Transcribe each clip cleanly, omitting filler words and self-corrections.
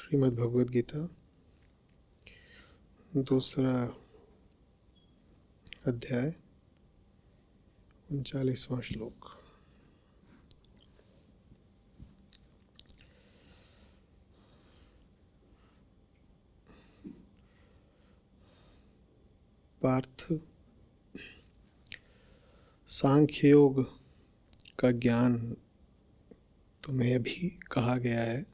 श्रीमद् भगवद गीता दूसरा अध्याय 39वां श्लोक। पार्थ, सांख्य योग का ज्ञान तुम्हें अभी कहा गया है।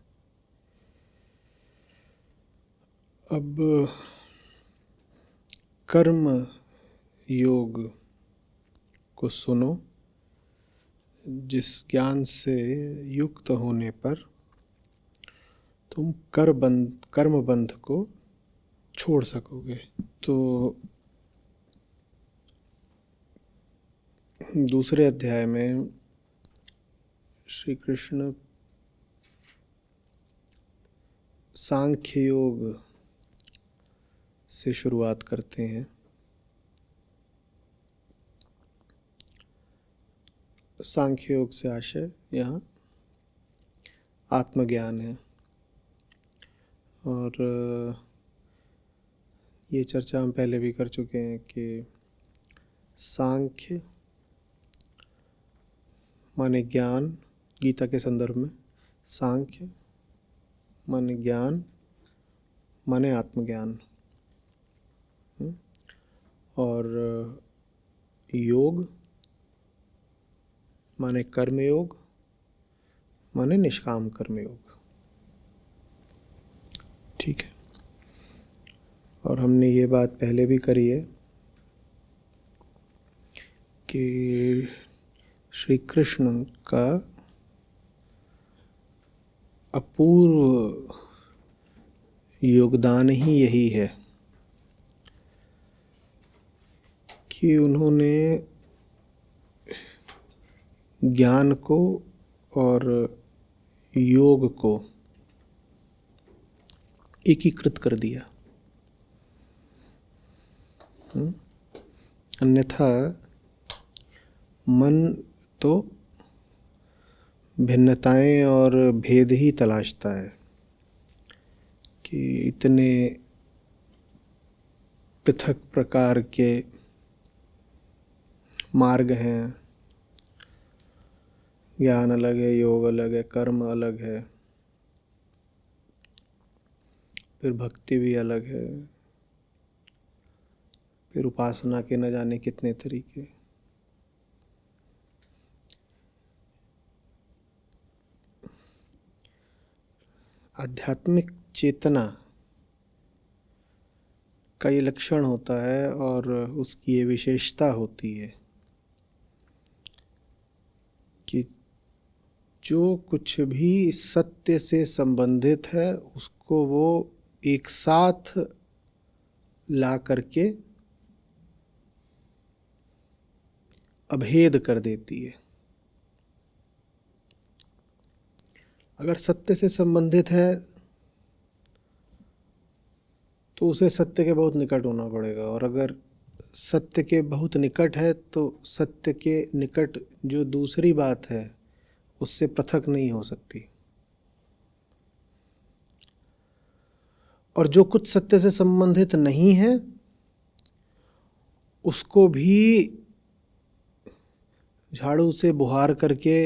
अब कर्म योग को सुनो, जिस ज्ञान से युक्त होने पर तुम कर्म बंध को छोड़ सकोगे। तो दूसरे अध्याय में श्री कृष्ण सांख्य योग से शुरुआत करते हैं। सांख्य योग से आशय यहाँ आत्मज्ञान है, और ये चर्चा हम पहले भी कर चुके हैं कि सांख्य माने ज्ञान, गीता के संदर्भ में सांख्य माने ज्ञान माने आत्मज्ञान, और योग माने कर्मयोग माने निष्काम कर्मयोग। ठीक है, और हमने ये बात पहले भी करी है कि श्री कृष्ण का अपूर्व योगदान ही यही है कि उन्होंने ज्ञान को और योग को एकीकृत कर दिया। अन्यथा मन तो भिन्नताएं और भेद ही तलाशता है कि इतने पृथक प्रकार के मार्ग हैं, ज्ञान अलग है, योग अलग है, कर्म अलग है, फिर भक्ति भी अलग है, फिर उपासना के न जाने कितने तरीके। आध्यात्मिक चेतना का ये लक्षण होता है और उसकी ये विशेषता होती है कि जो कुछ भी सत्य से संबंधित है उसको वो एक साथ ला करके अभेद कर देती है। अगर सत्य से संबंधित है तो उसे सत्य के बहुत निकट होना पड़ेगा, और अगर सत्य के बहुत निकट है तो सत्य के निकट जो दूसरी बात है उससे पृथक नहीं हो सकती। और जो कुछ सत्य से संबंधित नहीं है उसको भी झाड़ू से बुहार करके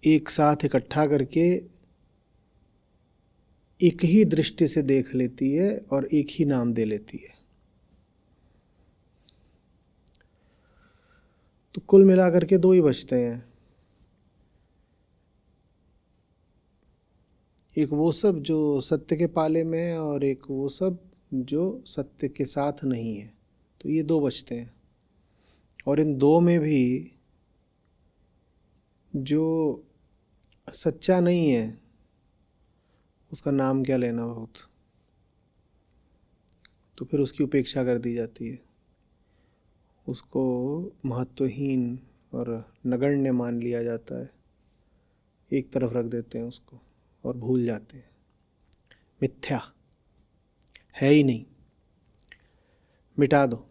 एक साथ इकट्ठा करके एक ही दृष्टि से देख लेती है और एक ही नाम दे लेती है। तो कुल मिलाकर के दो ही बचते हैं, एक वो सब जो सत्य के पाले में है और एक वो सब जो सत्य के साथ नहीं है। तो ये दो बचते हैं, और इन दो में भी जो सच्चा नहीं है उसका नाम क्या लेना बहुत, तो फिर उसकी उपेक्षा कर दी जाती है, उसको महत्वहीन और नगण्य मान लिया जाता है, एक तरफ रख देते हैं उसको और भूल जाते हैं, मिथ्या है ही नहीं, मिटा दो,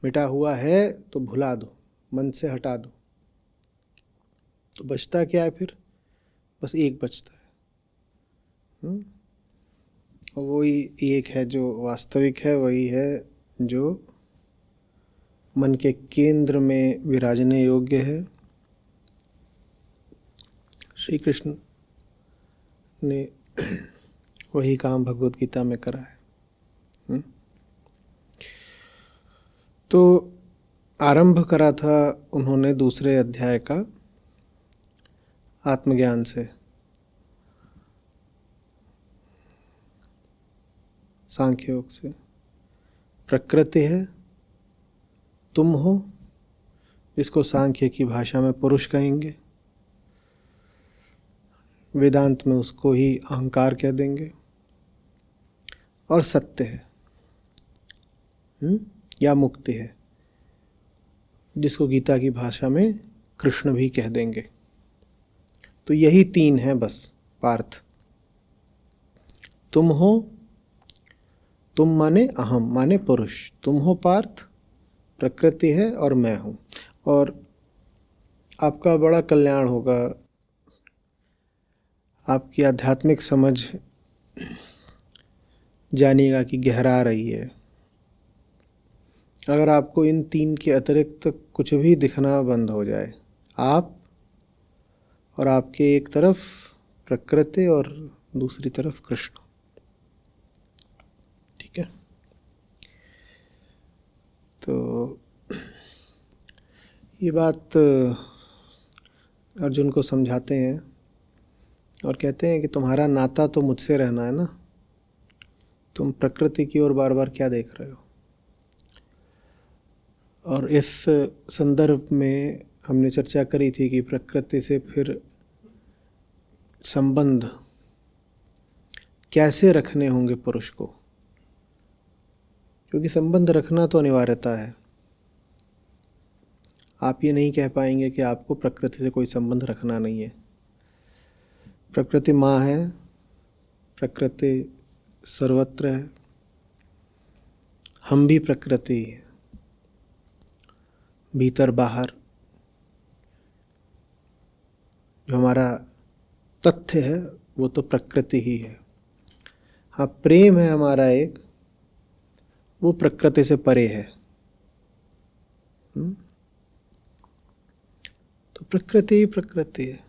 मिटा हुआ है तो भुला दो, मन से हटा दो। तो बचता क्या है फिर? बस एक बचता है, वही एक है जो वास्तविक है, वही है जो मन के केंद्र में विराजने योग्य है। श्री कृष्ण ने वही काम भगवत गीता में करा है। तो आरंभ करा था उन्होंने दूसरे अध्याय का आत्मज्ञान से, सांख्य योग से। प्रकृति है, तुम हो, इसको सांख्य की भाषा में पुरुष कहेंगे, वेदांत में उसको ही अहंकार कह देंगे। और सत्य है या मुक्ति है, जिसको गीता की भाषा में कृष्ण भी कह देंगे। तो यही तीन है बस पार्थ। तुम हो, तुम माने अहम माने पुरुष, तुम हो पार्थ, प्रकृति है और मैं हूँ। और आपका बड़ा कल्याण होगा, आपकी आध्यात्मिक समझ जानिएगा कि गहरा रही है। अगर आपको इन तीन के अतिरिक्त कुछ भी दिखना बंद हो जाए, आप और आपके एक तरफ प्रकृति और दूसरी तरफ कृष्ण, ठीक है। तो ये बात अर्जुन को समझाते हैं और कहते हैं कि तुम्हारा नाता तो मुझसे रहना है ना, तुम प्रकृति की ओर बार बार क्या देख रहे हो। और इस संदर्भ में हमने चर्चा करी थी कि प्रकृति से फिर संबंध कैसे रखने होंगे पुरुष को, क्योंकि संबंध रखना तो अनिवार्यता है। आप ये नहीं कह पाएंगे कि आपको प्रकृति से कोई संबंध रखना नहीं है। प्रकृति माँ है, प्रकृति सर्वत्र है, हम भी प्रकृति है, भीतर बाहर जो हमारा तथ्य है वो तो प्रकृति ही है। हाँ, प्रेम है हमारा एक, वो प्रकृति से परे है। तो प्रकृति ही प्रकृति है,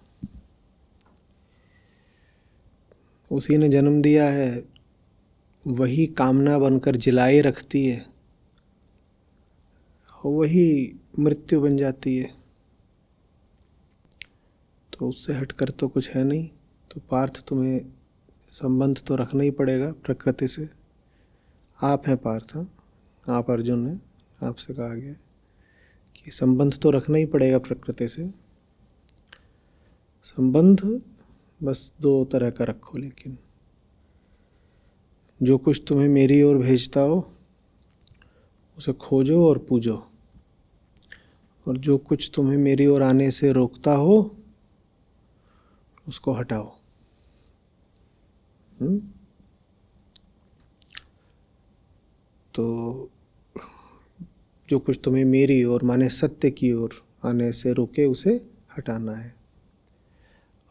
उसी ने जन्म दिया है, वही कामना बनकर जिलाए रखती है, वही मृत्यु बन जाती है। तो उससे हटकर तो कुछ है नहीं। तो पार्थ तुम्हें संबंध तो रखना ही पड़ेगा प्रकृति से। आप हैं पार्थ, आप अर्जुन हैं, आपसे कहा गया कि संबंध तो रखना ही पड़ेगा प्रकृति से। संबंध बस दो तरह का रखो, लेकिन जो कुछ तुम्हें मेरी ओर भेजता हो उसे खोजो और पूजो, और जो कुछ तुम्हें मेरी ओर आने से रोकता हो उसको हटाओ। तो जो कुछ तुम्हें मेरी ओर माने सत्य की ओर आने से रोके उसे हटाना है।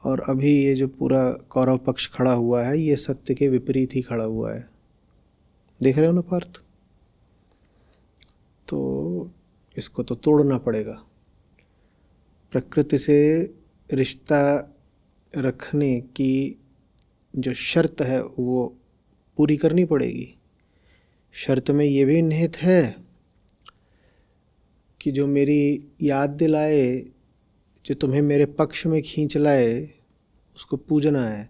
और अभी ये जो पूरा कौरव पक्ष खड़ा हुआ है ये सत्य के विपरीत ही खड़ा हुआ है, देख रहे हो ना पार्थ। तो इसको तो तोड़ना पड़ेगा। प्रकृति से रिश्ता रखने की जो शर्त है वो पूरी करनी पड़ेगी। शर्त में ये भी निहित है कि जो मेरी याद दिलाए, जो तुम्हें मेरे पक्ष में खींच लाए, उसको पूजना है।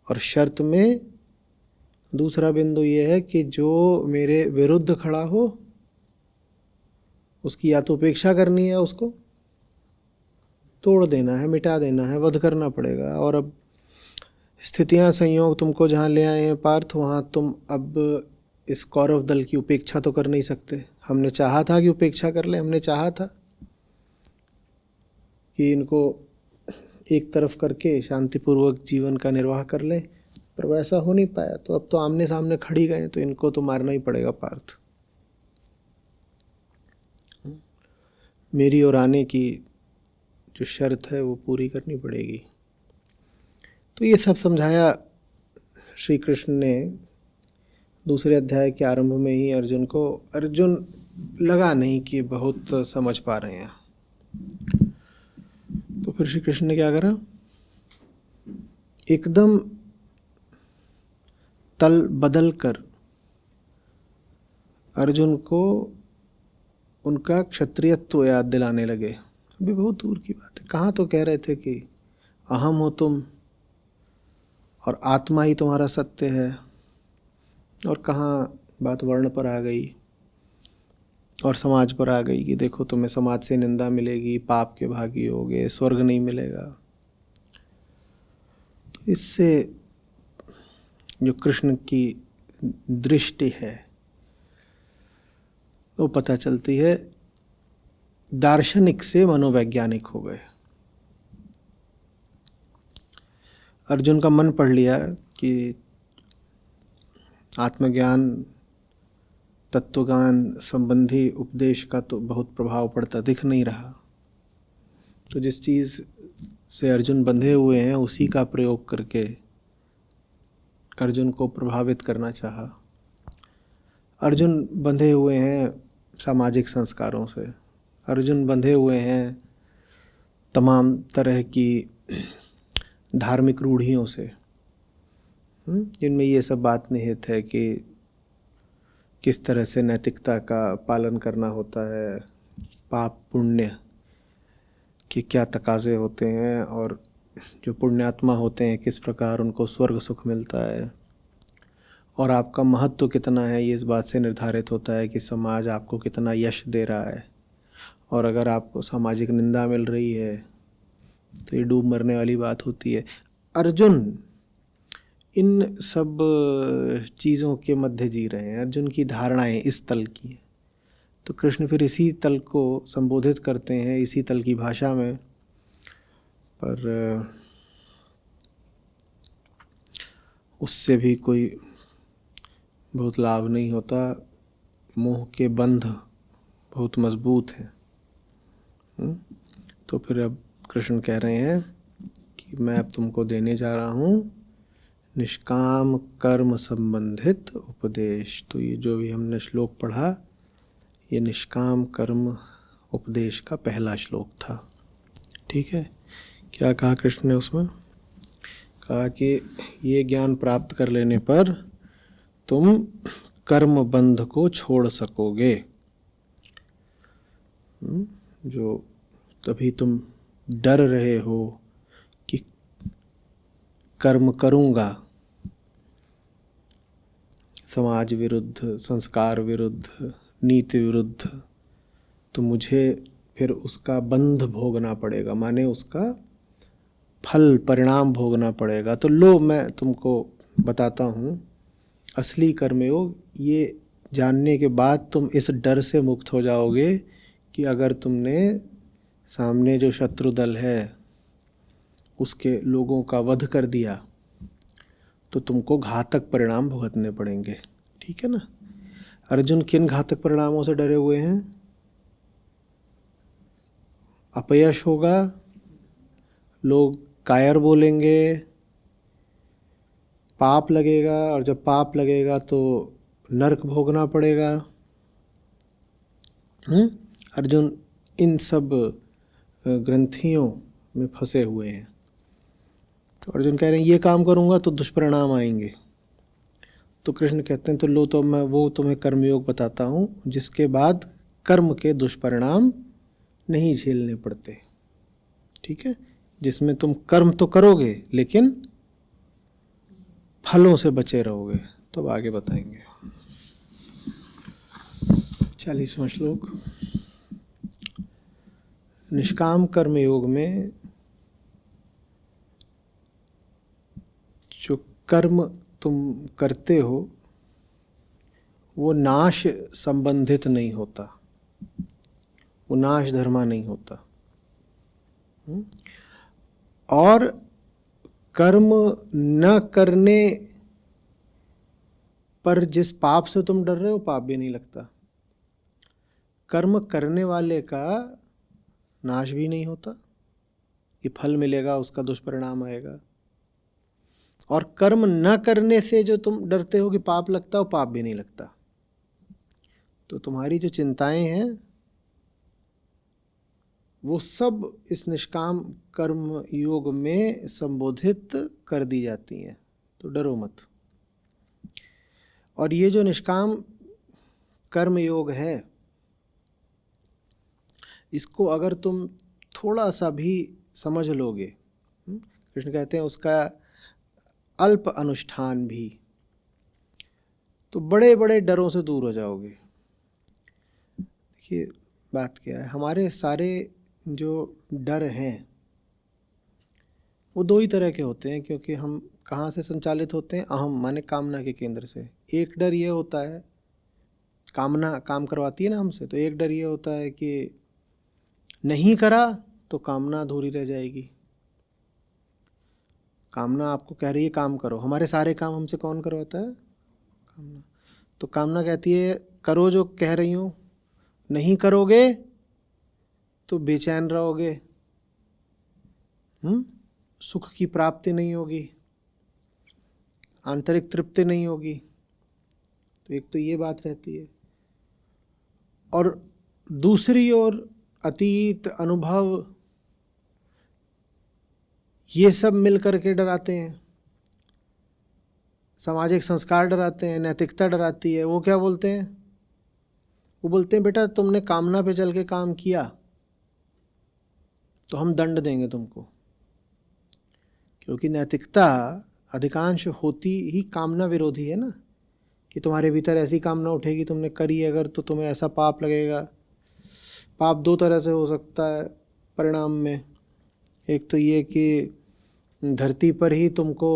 और शर्त में दूसरा बिंदु ये है कि जो मेरे विरुद्ध खड़ा हो उसकी या तो उपेक्षा करनी है, उसको तोड़ देना है, मिटा देना है, वध करना पड़ेगा। और अब स्थितियां संयोग तुमको जहाँ ले आए हैं पार्थ, वहाँ तुम अब इस कौरव दल की उपेक्षा तो कर नहीं सकते। हमने चाहा था कि उपेक्षा कर ले, हमने चाहा था कि इनको एक तरफ करके शांतिपूर्वक जीवन का निर्वाह कर ले, पर वैसा हो नहीं पाया। तो अब तो आमने सामने खड़ी गए, तो इनको तो मारना ही पड़ेगा पार्थ। मेरी ओर आने की जो शर्त है वो पूरी करनी पड़ेगी। तो ये सब समझाया श्री कृष्ण ने दूसरे अध्याय के आरंभ में ही अर्जुन लगा नहीं कि बहुत समझ पा रहे हैं। तो फिर श्री कृष्ण ने क्या करा, एकदम तल बदल कर अर्जुन को उनका क्षत्रियत्व याद दिलाने लगे। अभी बहुत दूर की बात है, कहाँ तो कह रहे थे कि अहम हो तुम और आत्मा ही तुम्हारा सत्य है, और कहाँ बात वर्ण पर आ गई और समाज पर आ गई कि देखो तुम्हें समाज से निंदा मिलेगी, पाप के भागी होगे, स्वर्ग नहीं मिलेगा। तो इससे जो कृष्ण की दृष्टि है वो पता चलती है, दार्शनिक से मनोवैज्ञानिक हो गए। अर्जुन का मन पढ़ लिया कि आत्मज्ञान तत्वज्ञान संबंधी उपदेश का तो बहुत प्रभाव पड़ता दिख नहीं रहा, तो जिस चीज़ से अर्जुन बंधे हुए हैं उसी का प्रयोग करके अर्जुन को प्रभावित करना चाहा। अर्जुन बंधे हुए हैं सामाजिक संस्कारों से, अर्जुन बंधे हुए हैं तमाम तरह की धार्मिक रूढ़ियों से, जिनमें ये सब बात निहित है कि किस तरह से नैतिकता का पालन करना होता है, पाप पुण्य के क्या तकाजे होते हैं, और जो पुण्यात्मा होते हैं किस प्रकार उनको स्वर्ग सुख मिलता है, और आपका महत्व कितना है ये इस बात से निर्धारित होता है कि समाज आपको कितना यश दे रहा है, और अगर आपको सामाजिक निंदा मिल रही है तो ये डूब मरने वाली बात होती है। अर्जुन इन सब चीज़ों के मध्य जी रहे हैं, अर्जुन की धारणाएं इस तल की हैं। तो कृष्ण फिर इसी तल को संबोधित करते हैं इसी तल की भाषा में, पर उससे भी कोई बहुत लाभ नहीं होता। मोह के बंध बहुत मजबूत हैं। तो फिर अब कृष्ण कह रहे हैं कि मैं अब तुमको देने जा रहा हूँ निष्काम कर्म संबंधित उपदेश। तो ये जो भी हमने श्लोक पढ़ा ये निष्काम कर्म उपदेश का पहला श्लोक था। ठीक है, क्या कहा कृष्ण ने उसमें? कहा कि ये ज्ञान प्राप्त कर लेने पर तुम कर्म बंध को छोड़ सकोगे। जो तभी तुम डर रहे हो कि कर्म करूँगा, समाज विरुद्ध, संस्कार विरुद्ध, नीति विरुद्ध, तो मुझे फिर उसका बंध भोगना पड़ेगा, माने उसका फल परिणाम भोगना पड़ेगा। तो लो मैं तुमको बताता हूँ असली कर्मयोग। ये जानने के बाद तुम इस डर से मुक्त हो जाओगे कि अगर तुमने सामने जो शत्रु दल है उसके लोगों का वध कर दिया तो तुमको घातक परिणाम भुगतने पड़ेंगे। ठीक है ना? अर्जुन किन घातक परिणामों से डरे हुए हैं? अपयश होगा, लोग कायर बोलेंगे, पाप लगेगा, और जब पाप लगेगा तो नरक भोगना पड़ेगा। अर्जुन इन सब ग्रंथियों में फंसे हुए हैं। तो अर्जुन कह रहे हैं ये काम करूँगा तो दुष्परिणाम आएंगे। तो कृष्ण कहते हैं तो लो, तो मैं वो तुम्हें कर्मयोग बताता हूँ जिसके बाद कर्म के दुष्परिणाम नहीं झेलने पड़ते। ठीक है, जिसमें तुम कर्म तो करोगे लेकिन फलों से बचे रहोगे। तो अब आगे बताएंगे। 40वां श्लोक। निष्काम कर्म योग में जो कर्म तुम करते हो वो नाश संबंधित नहीं होता, वो नाश धर्मा नहीं होता। और कर्म न करने पर जिस पाप से तुम डर रहे हो पाप भी नहीं लगता। कर्म करने वाले का नाश भी नहीं होता, ये फल मिलेगा, उसका दुष्परिणाम आएगा। और कर्म न करने से जो तुम डरते हो कि पाप लगता हो, पाप भी नहीं लगता। तो तुम्हारी जो चिंताएं हैं वो सब इस निष्काम कर्म योग में संबोधित कर दी जाती हैं, तो डरो मत। और ये जो निष्काम कर्म योग है, इसको अगर तुम थोड़ा सा भी समझ लोगे, कृष्ण कहते हैं उसका अल्प अनुष्ठान भी, तो बड़े बड़े डरों से दूर हो जाओगे। देखिए बात क्या है, हमारे सारे जो डर हैं वो दो ही तरह के होते हैं, क्योंकि हम कहाँ से संचालित होते हैं? अहम माने कामना के केंद्र से। एक डर ये होता है, कामना काम करवाती है ना हमसे, तो एक डर ये होता है कि नहीं करा तो कामना अधूरी रह जाएगी। कामना आपको कह रही है काम करो, हमारे सारे काम हमसे कौन करवाता है? कामना। तो कामना कहती है करो जो कह रही हूँ, नहीं करोगे तो बेचैन रहोगे, सुख की प्राप्ति नहीं होगी, आंतरिक तृप्ति नहीं होगी। तो एक तो ये बात रहती है, और दूसरी ओर अतीत अनुभव ये सब मिल कर के डराते हैं। सामाजिक संस्कार डराते हैं, नैतिकता डराती है। वो क्या बोलते हैं? वो बोलते हैं बेटा तुमने कामना पे चल के काम किया तो हम दंड देंगे तुमको, क्योंकि नैतिकता अधिकांश होती ही कामना विरोधी है ना, कि तुम्हारे भीतर ऐसी कामना उठेगी तुमने करी अगर तो तुम्हें ऐसा पाप लगेगा। पाप दो तरह से हो सकता है परिणाम में, एक तो ये कि धरती पर ही तुमको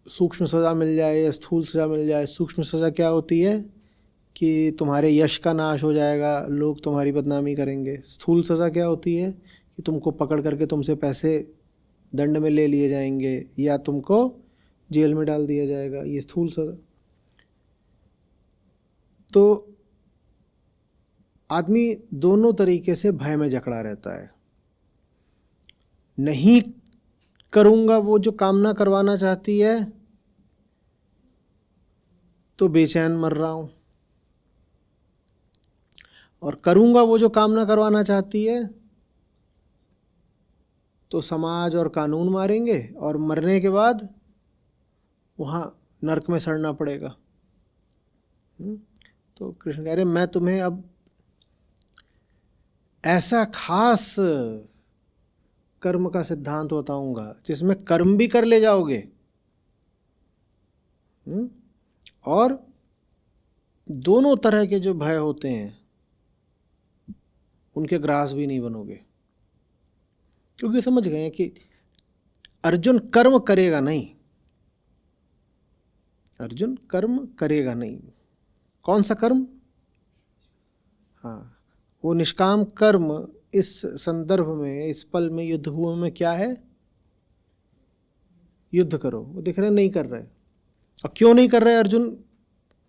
सूक्ष्म सज़ा मिल जाए या स्थूल सज़ा मिल जाए। सूक्ष्म सज़ा क्या होती है कि तुम्हारे यश का नाश हो जाएगा, लोग तुम्हारी बदनामी करेंगे। स्थूल सज़ा क्या होती है कि तुमको पकड़ करके तुमसे पैसे दंड में ले लिए जाएंगे या तुमको जेल में डाल दिया जाएगा, ये स्थूल सज़ा। तो आदमी दोनों तरीके से भय में जकड़ा रहता है। नहीं करूँगा वो जो कामना करवाना चाहती है तो बेचैन मर रहा हूँ, और करूँगा वो जो कामना करवाना चाहती है तो समाज और कानून मारेंगे और मरने के बाद वहाँ नरक में सड़ना पड़ेगा। तो कृष्ण कह रहे मैं तुम्हें अब ऐसा खास कर्म का सिद्धांत बताऊंगा जिसमें कर्म भी कर ले जाओगे और दोनों तरह के जो भय होते हैं उनके ग्रास भी नहीं बनोगे। क्योंकि समझ गए कि अर्जुन कर्म करेगा नहीं, अर्जुन कर्म करेगा नहीं। कौन सा कर्म? हाँ, वो निष्काम कर्म इस संदर्भ में, इस पल में, युद्ध भूमि में क्या है? युद्ध करो। वो दिख रहे नहीं कर रहे। और क्यों नहीं कर रहे अर्जुन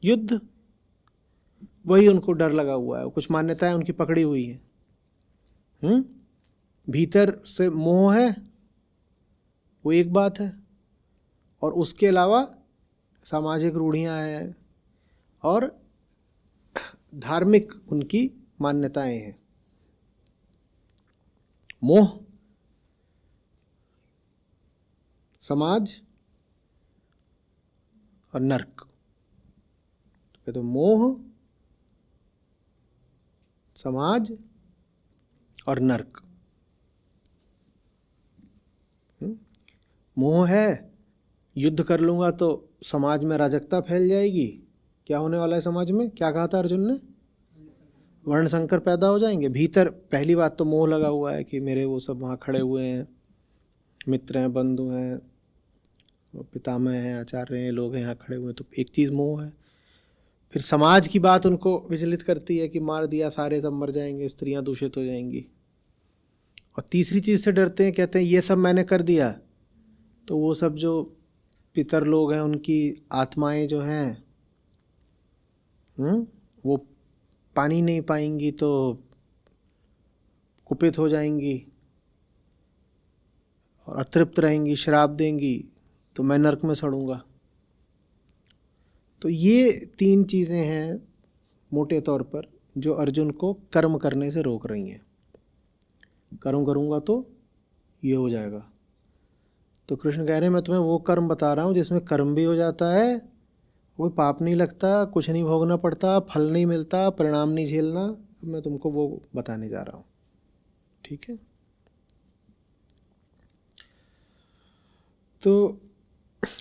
युद्ध? वही उनको डर लगा हुआ है, कुछ मान्यताएं उनकी पकड़ी हुई है। भीतर से मोह है, वो एक बात है, और उसके अलावा सामाजिक रूढ़ियां हैं और धार्मिक उनकी मान्यताएं हैं। मोह, समाज और नर्क। तो मोह, समाज और नर्क। मोह है, युद्ध कर लूंगा तो समाज में अराजकता फैल जाएगी। क्या होने वाला है समाज में? क्या कहा था अर्जुन ने? वर्ण संकर पैदा हो जाएंगे। भीतर पहली बात तो मोह लगा हुआ है कि मेरे वो सब वहाँ खड़े हुए हैं, मित्र हैं, बंधु हैं, पितामह हैं, आचार्य हैं, लोग हैं यहाँ खड़े हुए हैं, तो एक चीज़ मोह है। फिर समाज की बात उनको विचलित करती है कि मार दिया सारे सब मर जाएंगे, स्त्रियां दूषित हो जाएंगी। और तीसरी चीज़ से डरते हैं, कहते हैं ये सब मैंने कर दिया तो वो सब जो पितर लोग हैं उनकी आत्माएं जो हैं वो पानी नहीं पाएंगी तो कुपित हो जाएंगी और अतृप्त रहेंगी, श्राप देंगी, तो मैं नरक में सड़ूंगा। तो ये 3 चीज़ें हैं मोटे तौर पर जो अर्जुन को कर्म करने से रोक रही हैं। कर्म करूंगा तो ये हो जाएगा। तो कृष्ण कह रहे हैं मैं तुम्हें वो कर्म बता रहा हूँ जिसमें कर्म भी हो जाता है, कोई पाप नहीं लगता, कुछ नहीं भोगना पड़ता, फल नहीं मिलता, परिणाम नहीं झेलना। मैं तुमको वो बताने जा रहा हूँ। ठीक है। तो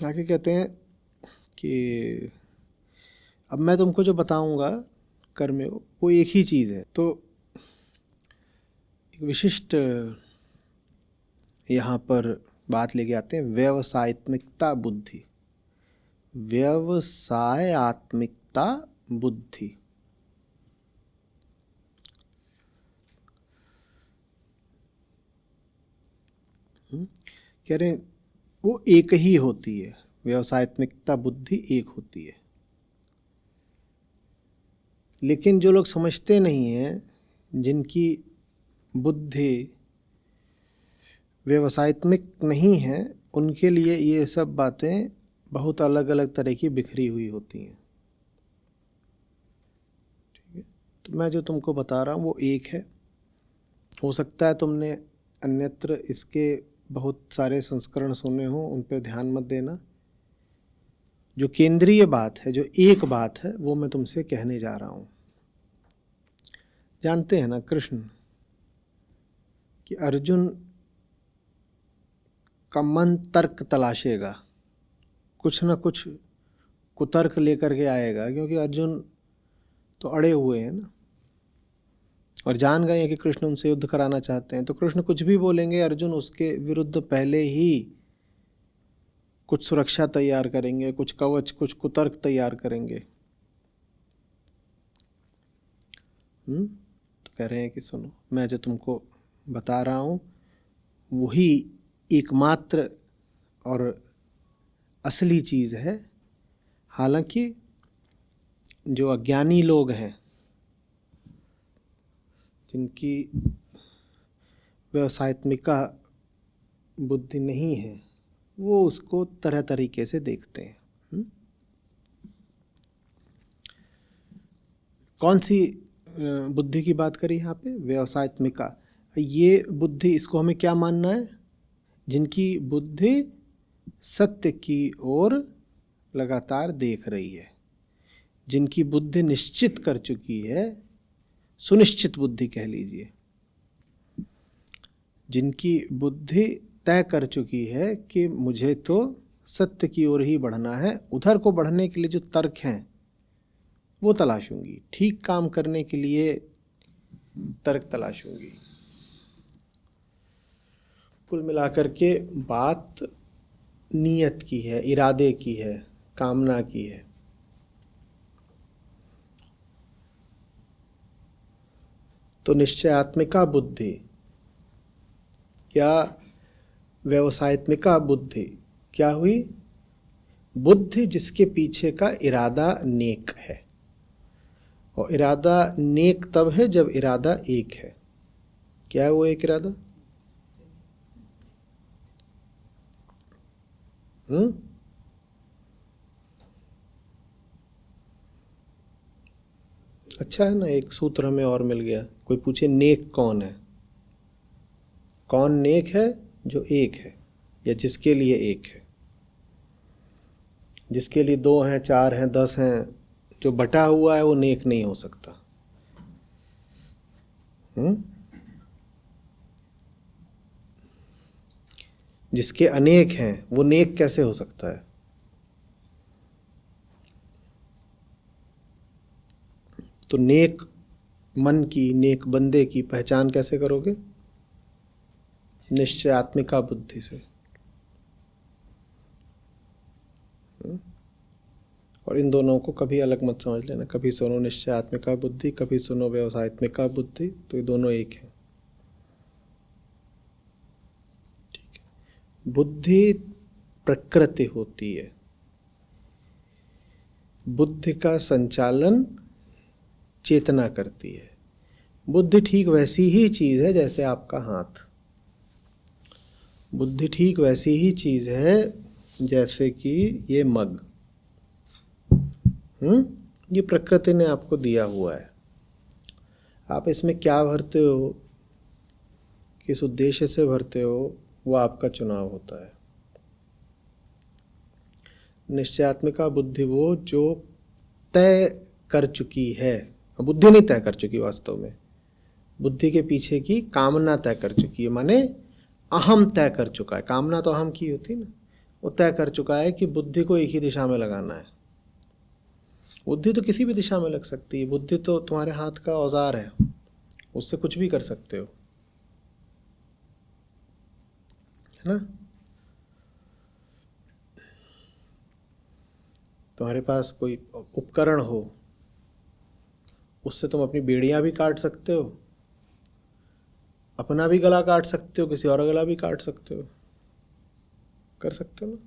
आगे कहते हैं कि अब मैं तुमको जो बताऊंगा कर्म वो एक ही चीज़ है। तो एक विशिष्ट यहाँ पर बात लेके आते हैं, व्यवसायत्मिकता बुद्धि। व्यवसायत्मिकता बुद्धि कह रहे हैं वो एक ही होती है। व्यवसायत्मिकता बुद्धि एक होती है। लेकिन जो लोग समझते नहीं हैं, जिनकी बुद्धि व्यवसायत्मिक नहीं है, उनके लिए ये सब बातें बहुत अलग अलग तरह की बिखरी हुई होती हैं। ठीक है। तो मैं जो तुमको बता रहा हूँ वो एक है। हो सकता है तुमने अन्यत्र इसके बहुत सारे संस्करण सुने हों, उन पर ध्यान मत देना। जो केंद्रीय बात है, जो एक बात है, वो मैं तुमसे कहने जा रहा हूँ। जानते हैं ना कृष्ण कि अर्जुन का मन तर्क तलाशेगा, कुछ ना कुछ कुतर्क लेकर के आएगा, क्योंकि अर्जुन तो अड़े हुए हैं ना, और जान गए हैं कि कृष्ण उनसे युद्ध कराना चाहते हैं। तो कृष्ण कुछ भी बोलेंगे, अर्जुन उसके विरुद्ध पहले ही कुछ सुरक्षा तैयार करेंगे, कुछ कवच, कुछ कुतर्क तैयार करेंगे। तो कह रहे हैं कि सुनो, मैं जो तुमको बता रहा हूँ वही एकमात्र और असली चीज़ है। हालांकि जो अज्ञानी लोग हैं, जिनकी व्यवसायत्मिका बुद्धि नहीं है, वो उसको तरह तरीके से देखते हैं। कौन सी बुद्धि की बात करी यहाँ पे? व्यवसायत्मिका। ये बुद्धि, इसको हमें क्या मानना है? जिनकी बुद्धि सत्य की ओर लगातार देख रही है, जिनकी बुद्धि निश्चित कर चुकी है, सुनिश्चित बुद्धि कह लीजिए, जिनकी बुद्धि तय कर चुकी है कि मुझे तो सत्य की ओर ही बढ़ना है, उधर को बढ़ने के लिए जो तर्क हैं वो तलाशूंगी, ठीक काम करने के लिए तर्क तलाशूंगी। कुल मिलाकर के बात नीयत की है, इरादे की है, कामना की है। तो निश्चयात्मिका बुद्धि या व्यवसायत्मिका बुद्धि क्या हुई? बुद्धि जिसके पीछे का इरादा नेक है, और इरादा नेक तब है जब इरादा एक है। क्या है वो एक इरादा? अच्छा है ना, एक सूत्र हमें और मिल गया। कोई पूछे नेक कौन है? कौन नेक है? जो एक है, या जिसके लिए एक है। जिसके लिए 2 हैं, 4 हैं, 10 हैं, जो बटा हुआ है वो नेक नहीं हो सकता। जिसके अनेक हैं वो नेक कैसे हो सकता है? तो नेक मन की, नेक बंदे की पहचान कैसे करोगे? निश्चयात्मिका बुद्धि से। और इन दोनों को कभी अलग मत समझ लेना। कभी सुनो निश्चयात्मिका बुद्धि, कभी सुनो व्यवसायत्मिका बुद्धि, तो ये दोनों एक हैं। ठीक है। बुद्धि प्रकृति होती है, बुद्धि का संचालन चेतना करती है। बुद्धि ठीक वैसी ही चीज़ है जैसे आपका हाथ। बुद्धि ठीक वैसी ही चीज़ है जैसे कि ये मग, ये प्रकृति ने आपको दिया हुआ है। आप इसमें क्या भरते हो, किस उद्देश्य से भरते हो, वो आपका चुनाव होता है। निश्चयात्मिका बुद्धि वो जो तय कर चुकी है, बुद्धि नहीं तय कर चुकी, वास्तव में बुद्धि के पीछे की कामना तय कर चुकी है, माने अहम तय कर चुका है। कामना तो अहम की होती है ना, वो तय कर चुका है कि बुद्धि को एक ही दिशा में लगाना है। बुद्धि तो किसी भी दिशा में लग सकती है, बुद्धि तो तुम्हारे हाथ का औजार है, उससे कुछ भी कर सकते हो, है ना। तुम्हारे पास कोई उपकरण हो, उससे तुम अपनी बेड़ियां भी काट सकते हो, अपना भी गला काट सकते हो, किसी और गला भी काट सकते हो, कर सकते हो ना।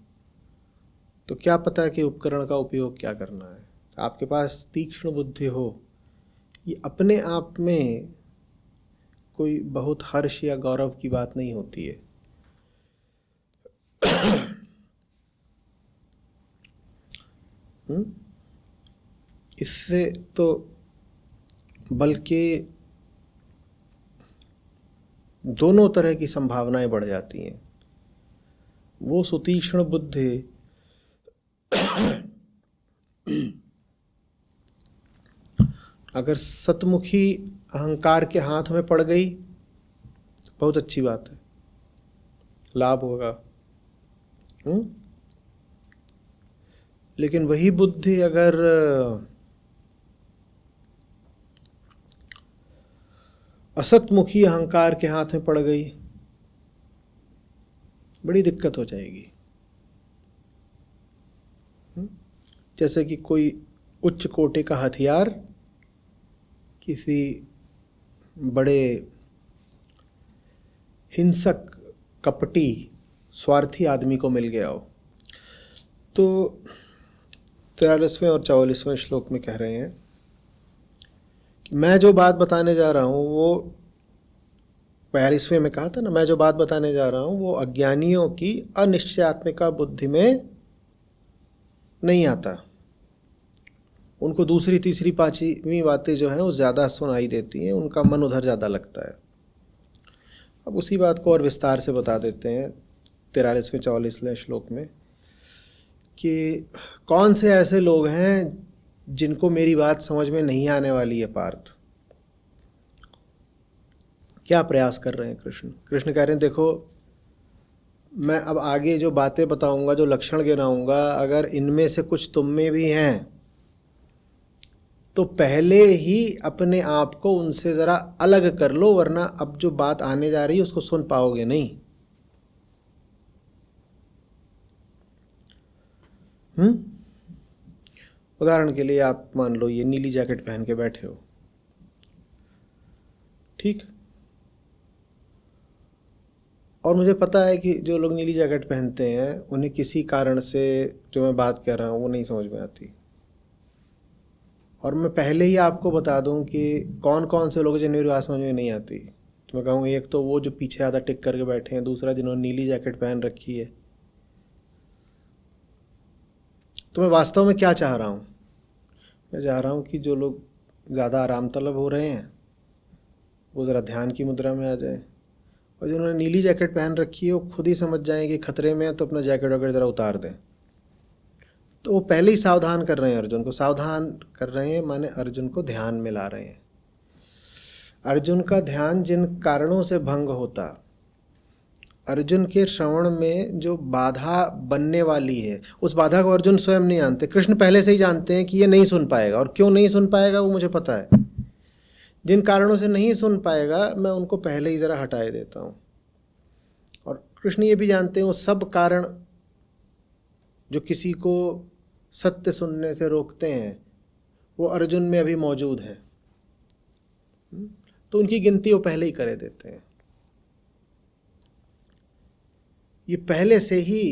तो क्या पता है कि उपकरण का उपयोग क्या करना है। आपके पास तीक्ष्ण बुद्धि हो, ये अपने आप में कोई बहुत हर्ष या गौरव की बात नहीं होती है। इससे तो बल्कि दोनों तरह की संभावनाएं बढ़ जाती हैं। वो सुतीक्ष्ण बुद्धि अगर सतमुखी अहंकार के हाथ में पड़ गई, बहुत अच्छी बात है, लाभ होगा। लेकिन वही बुद्धि अगर असतमुखी अहंकार के हाथ में पड़ गई, बड़ी दिक्कत हो जाएगी। जैसे कि कोई उच्च कोटि का हथियार किसी बड़े हिंसक, कपटी, स्वार्थी आदमी को मिल गया हो, तो 43वें और 44वें श्लोक में कह रहे हैं कि मैं जो बात बताने जा रहा हूँ वो 42वें में कहा था ना, मैं जो बात बताने जा रहा हूँ वो अज्ञानियों की अनिश्चयात्मिका बुद्धि में नहीं आता। उनको दूसरी, तीसरी, पांचवी बातें जो हैं वो ज़्यादा सुनाई देती हैं, उनका मन उधर ज़्यादा लगता है। अब उसी बात को और विस्तार से बता देते हैं 43वें 44वें श्लोक में कि कौन से ऐसे लोग हैं जिनको मेरी बात समझ में नहीं आने वाली है। पार्थ क्या प्रयास कर रहे हैं कृष्ण कह रहे हैं देखो, मैं अब आगे जो बातें बताऊंगा, जो लक्षण गिनाऊंगा, अगर इनमें से कुछ तुम में भी हैं तो पहले ही अपने आप को उनसे ज़रा अलग कर लो, वरना अब जो बात आने जा रही है उसको सुन पाओगे नहीं। उदाहरण के लिए आप मान लो ये नीली जैकेट पहन के बैठे हो, ठीक, और मुझे पता है कि जो लोग नीली जैकेट पहनते हैं उन्हें किसी कारण से जो मैं बात कह रहा हूँ वो नहीं समझ में आती। और मैं पहले ही आपको बता दूं कि कौन कौन से लोग जिन्हें मेरी बात समझ में नहीं आती। तो मैं कहूँ एक तो वो जो पीछे आधा टिक करके बैठे हैं, दूसरा जिन्होंने नीली जैकेट पहन रखी है। तो मैं वास्तव में क्या चाह रहा हूँ, मैं चाह रहा हूँ कि जो लोग ज़्यादा आराम तलब हो रहे हैं वो ज़रा ध्यान की मुद्रा में आ जाए, और जिन्होंने नीली जैकेट पहन रखी है वो खुद ही समझ जाएं कि खतरे में है तो अपना जैकेट वगैरह ज़रा उतार दें। तो वो पहले ही सावधान कर रहे हैं, अर्जुन को सावधान कर रहे हैं, माने अर्जुन को ध्यान में ला रहे हैं। अर्जुन का ध्यान जिन कारणों से भंग होता, अर्जुन के श्रवण में जो बाधा बनने वाली है, उस बाधा को अर्जुन स्वयं नहीं जानते, कृष्ण पहले से ही जानते हैं कि ये नहीं सुन पाएगा। और क्यों नहीं सुन पाएगा वो मुझे पता है। जिन कारणों से नहीं सुन पाएगा मैं उनको पहले ही ज़रा हटाए देता हूँ। और कृष्ण ये भी जानते हैं वो सब कारण जो किसी को सत्य सुनने से रोकते हैं वो अर्जुन में अभी मौजूद हैं, तो उनकी गिनती वो पहले ही करे देते हैं। ये पहले से ही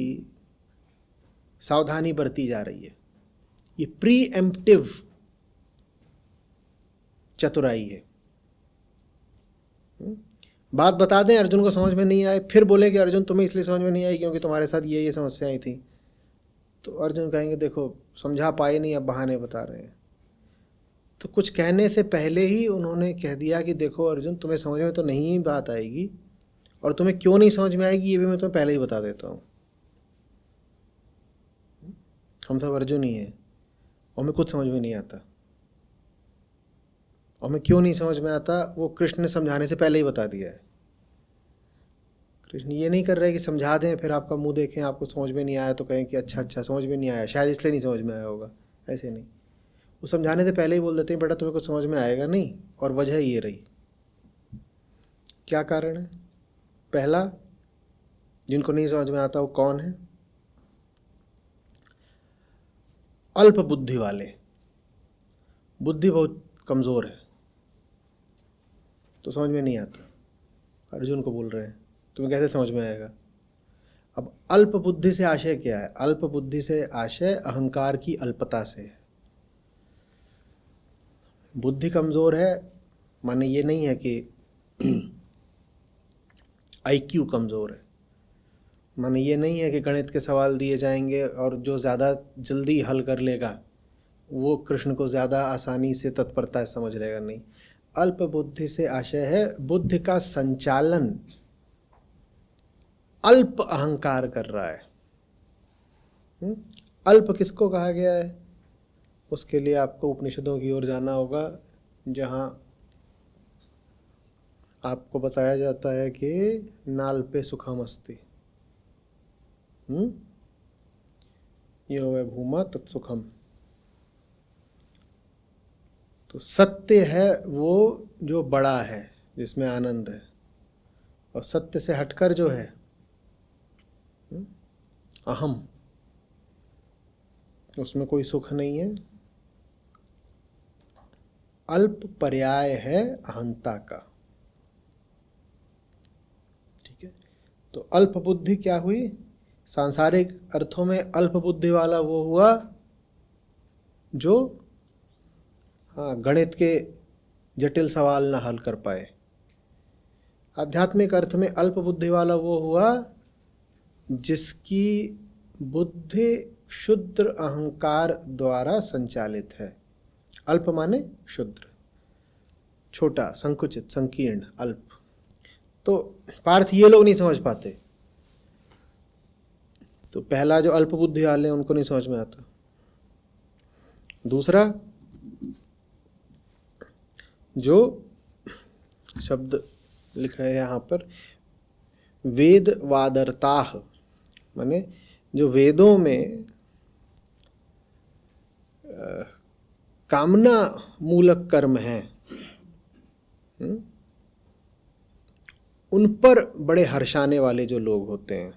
सावधानी बरती जा रही है, ये प्री एम्प्टिव चतुराई है। बात बता दें, अर्जुन को समझ में नहीं आए, फिर बोले कि अर्जुन तुम्हें इसलिए समझ में नहीं आई क्योंकि तुम्हारे साथ ये समस्याएं थी, तो अर्जुन कहेंगे देखो समझा पाए नहीं, अब बहाने बता रहे हैं। तो कुछ कहने से पहले ही उन्होंने कह दिया कि देखो अर्जुन, तुम्हें समझ में तो नहीं बात आएगी, और तुम्हें क्यों नहीं समझ में आएगी ये भी मैं तुम्हें पहले ही बता देता हूँ। हम सब अर्जुन ही हैं और हमें कुछ समझ में नहीं आता। और हमें क्यों नहीं समझ में आता वो कृष्ण ने समझाने से पहले ही बता दिया है। कृष्ण ये नहीं कर रहे कि समझा दें फिर आपका मुंह देखें, आपको समझ में नहीं आया तो कहें कि अच्छा समझ में नहीं आया, शायद इसलिए नहीं समझ में आया होगा। ऐसे नहीं, वो समझाने से पहले ही बोल देते हैं बेटा तुम्हें कुछ समझ में आएगा नहीं, और वजह ये रही। क्या कारण है? पहला, जिनको नहीं समझ में आता वो कौन है? अल्प बुद्धि वाले, बुद्धि बहुत कमज़ोर है तो समझ में नहीं आता। अर्जुन को बोल रहे हैं तुम्हें कैसे समझ में आएगा। अब अल्प बुद्धि से आशय क्या है? अल्प बुद्धि से आशय अहंकार की अल्पता से है। बुद्धि कमज़ोर है माने ये नहीं है कि आईक्यू कमज़ोर है, माने ये नहीं है कि गणित के सवाल दिए जाएंगे और जो ज़्यादा जल्दी हल कर लेगा वो कृष्ण को ज़्यादा आसानी से तत्परता से समझ लेगा। नहीं, अल्प बुद्धि से आशय है बुद्धि का संचालन अल्प अहंकार कर रहा है। अल्प किसको कहा गया है? उसके लिए आपको उपनिषदों की ओर जाना होगा, जहाँ आपको बताया जाता है कि नाल्पे सुखम अस्ति, यो वै भूमा तत्सुखम। तो सत्य है वो जो बड़ा है, जिसमें आनंद है, और सत्य से हटकर जो है अहम, उसमें कोई सुख नहीं है। अल्प पर्याय है अहंता का। ठीक है, तो अल्प बुद्धि क्या हुई? सांसारिक अर्थों में अल्प बुद्धि वाला वो हुआ जो गणित के जटिल सवाल ना हल कर पाए। आध्यात्मिक अर्थ में अल्प बुद्धि वाला वो हुआ जिसकी बुद्धि क्षुद्र अहंकार द्वारा संचालित है। अल्प माने क्षुद्र, छोटा, संकुचित, संकीर्ण, अल्प। तो पार्थ ये लोग नहीं समझ पाते। तो पहला जो अल्प बुद्धि वाले हैं उनको नहीं समझ में आता। दूसरा, जो शब्द लिखा है यहाँ पर वेद वादरताह, माने जो वेदों में कामना मूलक कर्म हैं उन पर बड़े हर्षाने वाले जो लोग होते हैं,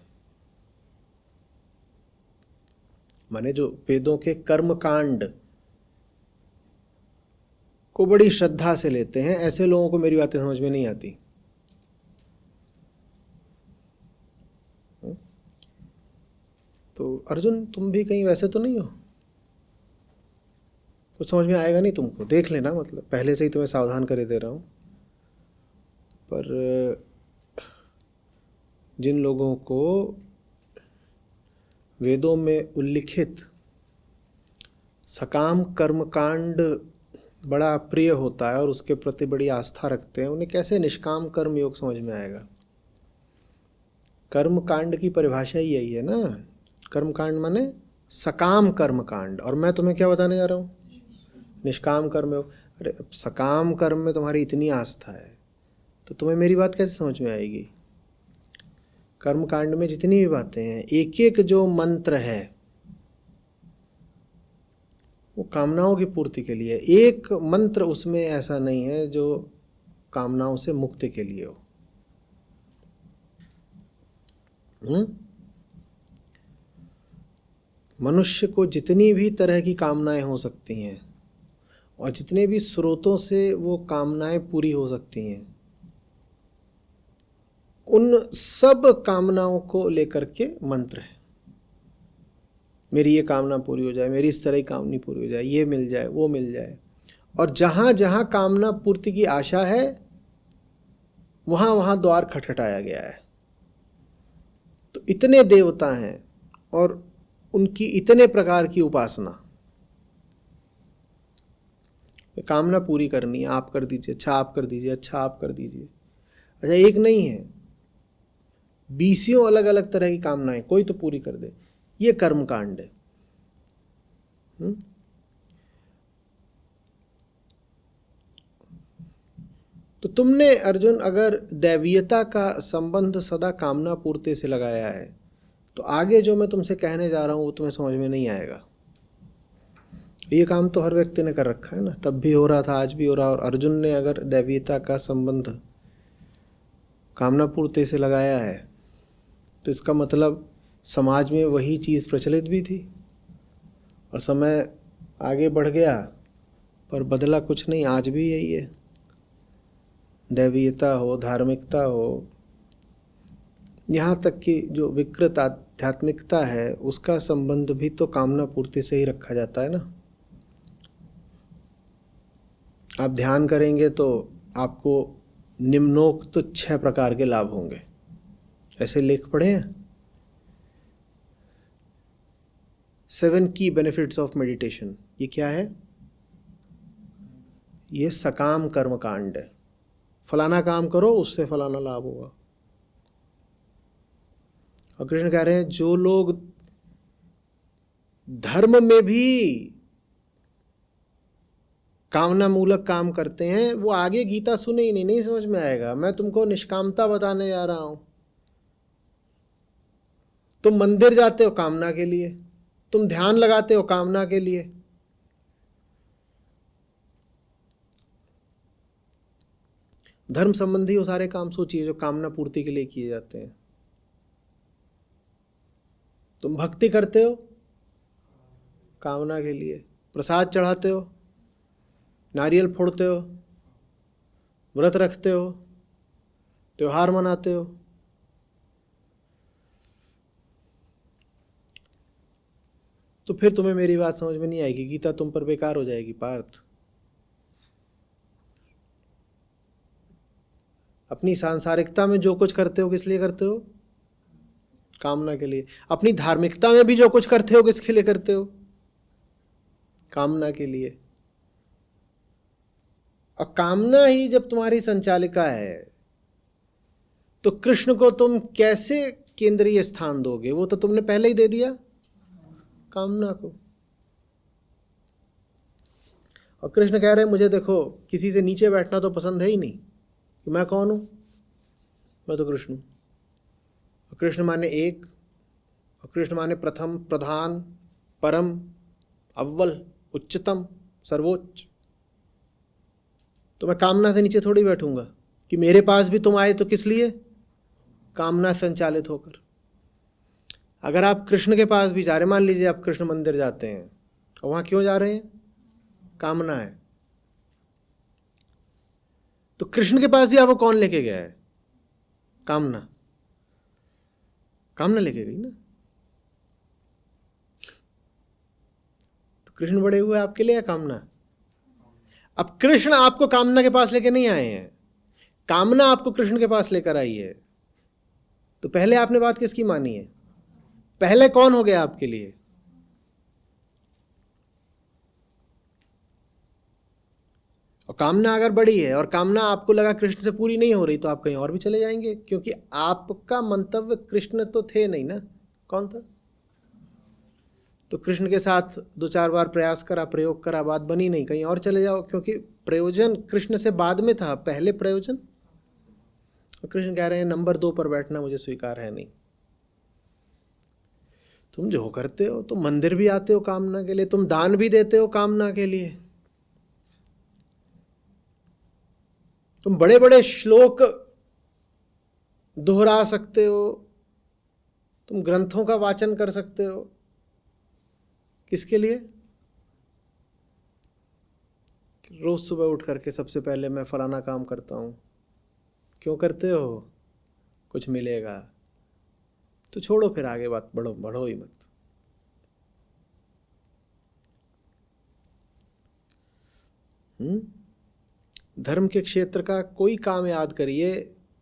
माने जो वेदों के कर्म कांड को बड़ी श्रद्धा से लेते हैं, ऐसे लोगों को मेरी बातें समझ में नहीं आती। तो अर्जुन तुम भी कहीं वैसे तो नहीं हो? कुछ समझ में आएगा नहीं तुमको, देख लेना, मतलब पहले से ही तुम्हें सावधान करे दे रहा हूँ। पर जिन लोगों को वेदों में उल्लिखित सकाम कर्मकांड बड़ा प्रिय होता है और उसके प्रति बड़ी आस्था रखते हैं, उन्हें कैसे निष्काम कर्म योग समझ में आएगा? कर्मकांड की परिभाषा ही यही है ना। कर्मकांड माने सकाम कर्मकांड, और मैं तुम्हें क्या बताने जा रहा हूँ? निष्काम कर्म योग। अरे अब सकाम कर्म में तुम्हारी इतनी आस्था है तो तुम्हें मेरी बात कैसे समझ में आएगी? कर्मकांड में जितनी भी बातें हैं, एक एक जो मंत्र है वो कामनाओं की पूर्ति के लिए। एक मंत्र उसमें ऐसा नहीं है जो कामनाओं से मुक्ति के लिए हो। मनुष्य को जितनी भी तरह की कामनाएं हो सकती हैं और जितने भी स्रोतों से वो कामनाएं पूरी हो सकती हैं, उन सब कामनाओं को लेकर के मंत्र है। मेरी ये कामना पूरी हो जाए, मेरी इस तरह की कामना पूरी हो जाए, ये मिल जाए, वो मिल जाए। और जहाँ जहाँ कामना पूर्ति की आशा है वहाँ वहाँ द्वार खटखटाया गया है। तो इतने देवता हैं और उनकी इतने प्रकार की उपासना, कामना पूरी करनी है, आप कर दीजिए, अच्छा आप कर दीजिए, अच्छा आप कर दीजिए। अच्छा एक नहीं है, 20 अलग अलग तरह की कामनाएं, कोई तो पूरी कर दे, ये कर्म कांड है। तो तुमने अर्जुन अगर दैवीयता का संबंध सदा कामना पूर्ति से लगाया है, तो आगे जो मैं तुमसे कहने जा रहा हूं वो तुम्हें समझ में नहीं आएगा। ये काम तो हर व्यक्ति ने कर रखा है ना, तब भी हो रहा था, आज भी हो रहा। और अर्जुन ने अगर दैवीयता का संबंध कामना पूर्ति से लगाया है, तो इसका मतलब समाज में वही चीज़ प्रचलित भी थी, और समय आगे बढ़ गया पर बदला कुछ नहीं, आज भी यही है। दैवीयता हो, धार्मिकता हो, यहाँ तक कि जो विकृत आध्यात्मिकता है, उसका संबंध भी तो कामना पूर्ति से ही रखा जाता है ना। आप ध्यान करेंगे तो आपको निम्नोक्त 6 प्रकार के लाभ होंगे। ऐसे लेख पढ़े हैं, 7 की बेनिफिट्स ऑफ मेडिटेशन। ये क्या है? ये सकाम कर्म कांड है। फलाना काम करो, उससे फलाना लाभ होगा। और कृष्ण कह रहे हैं जो लोग धर्म में भी कामना मूलक काम करते हैं, वो आगे गीता सुने ही नहीं समझ में आएगा। मैं तुमको निष्कामता बताने जा रहा हूं। तुम मंदिर जाते हो कामना के लिए, तुम ध्यान लगाते हो कामना के लिए, धर्म संबंधी वो सारे काम सोचिए जो कामना पूर्ति के लिए किए जाते हैं। तुम भक्ति करते हो कामना के लिए, प्रसाद चढ़ाते हो, नारियल फोड़ते हो, व्रत रखते हो, त्योहार मनाते हो, तो फिर तुम्हें मेरी बात समझ में नहीं आएगी, गीता तुम पर बेकार हो जाएगी पार्थ। अपनी सांसारिकता में जो कुछ करते हो किस लिए करते हो? कामना के लिए। अपनी धार्मिकता में भी जो कुछ करते हो किसके लिए करते हो? कामना के लिए। और कामना ही जब तुम्हारी संचालिका है, तो कृष्ण को तुम कैसे केंद्रीय स्थान दोगे? वो तो तुमने पहले ही दे दिया कामना को। और कृष्ण कह रहे हैं मुझे देखो किसी से नीचे बैठना तो पसंद है ही नहीं, कि मैं कौन हूं? मैं तो कृष्ण हूं। और कृष्ण माने एक, और कृष्ण माने प्रथम, प्रधान, परम, अव्वल, उच्चतम, सर्वोच्च। तो मैं कामना से नीचे थोड़ी बैठूंगा कि मेरे पास भी तुम आए तो किस लिए? कामना संचालित होकर। अगर आप कृष्ण के पास भी जा रहे, मान लीजिए आप कृष्ण मंदिर जाते हैं, तो वहां क्यों जा रहे हैं? कामना है। तो कृष्ण के पास ही आपको कौन लेके गया है? कामना। कामना लेके गई ना। तो कृष्ण बड़े हुए आपके लिए कामना। अब कृष्ण आपको कामना के पास लेके नहीं आए हैं, कामना आपको कृष्ण के पास लेकर आई है। तो पहले आपने बात किसकी मानी है? पहले कौन हो गया आपके लिए? और कामना अगर बड़ी है और कामना आपको लगा कृष्ण से पूरी नहीं हो रही, तो आप कहीं और भी चले जाएंगे, क्योंकि आपका मंतव्य कृष्ण तो थे नहीं ना। कौन था? तो कृष्ण के साथ 2-4 बार प्रयास करा, प्रयोग करा, बात बनी नहीं, कहीं और चले जाओ, क्योंकि प्रयोजन कृष्ण से बाद में था, पहले प्रयोजन। और कृष्ण कह रहे हैं नंबर 2 पर बैठना मुझे स्वीकार है नहीं। तुम जो करते हो, तुम मंदिर भी आते हो कामना के लिए, तुम दान भी देते हो कामना के लिए, तुम बड़े बड़े श्लोक दोहरा सकते हो, तुम ग्रंथों का वाचन कर सकते हो, किसके लिए? रोज सुबह उठ करके सबसे पहले मैं फलाना काम करता हूं। क्यों करते हो? कुछ मिलेगा। तो छोड़ो, फिर आगे बात बढ़ो ही मत। धर्म के क्षेत्र का कोई काम याद करिए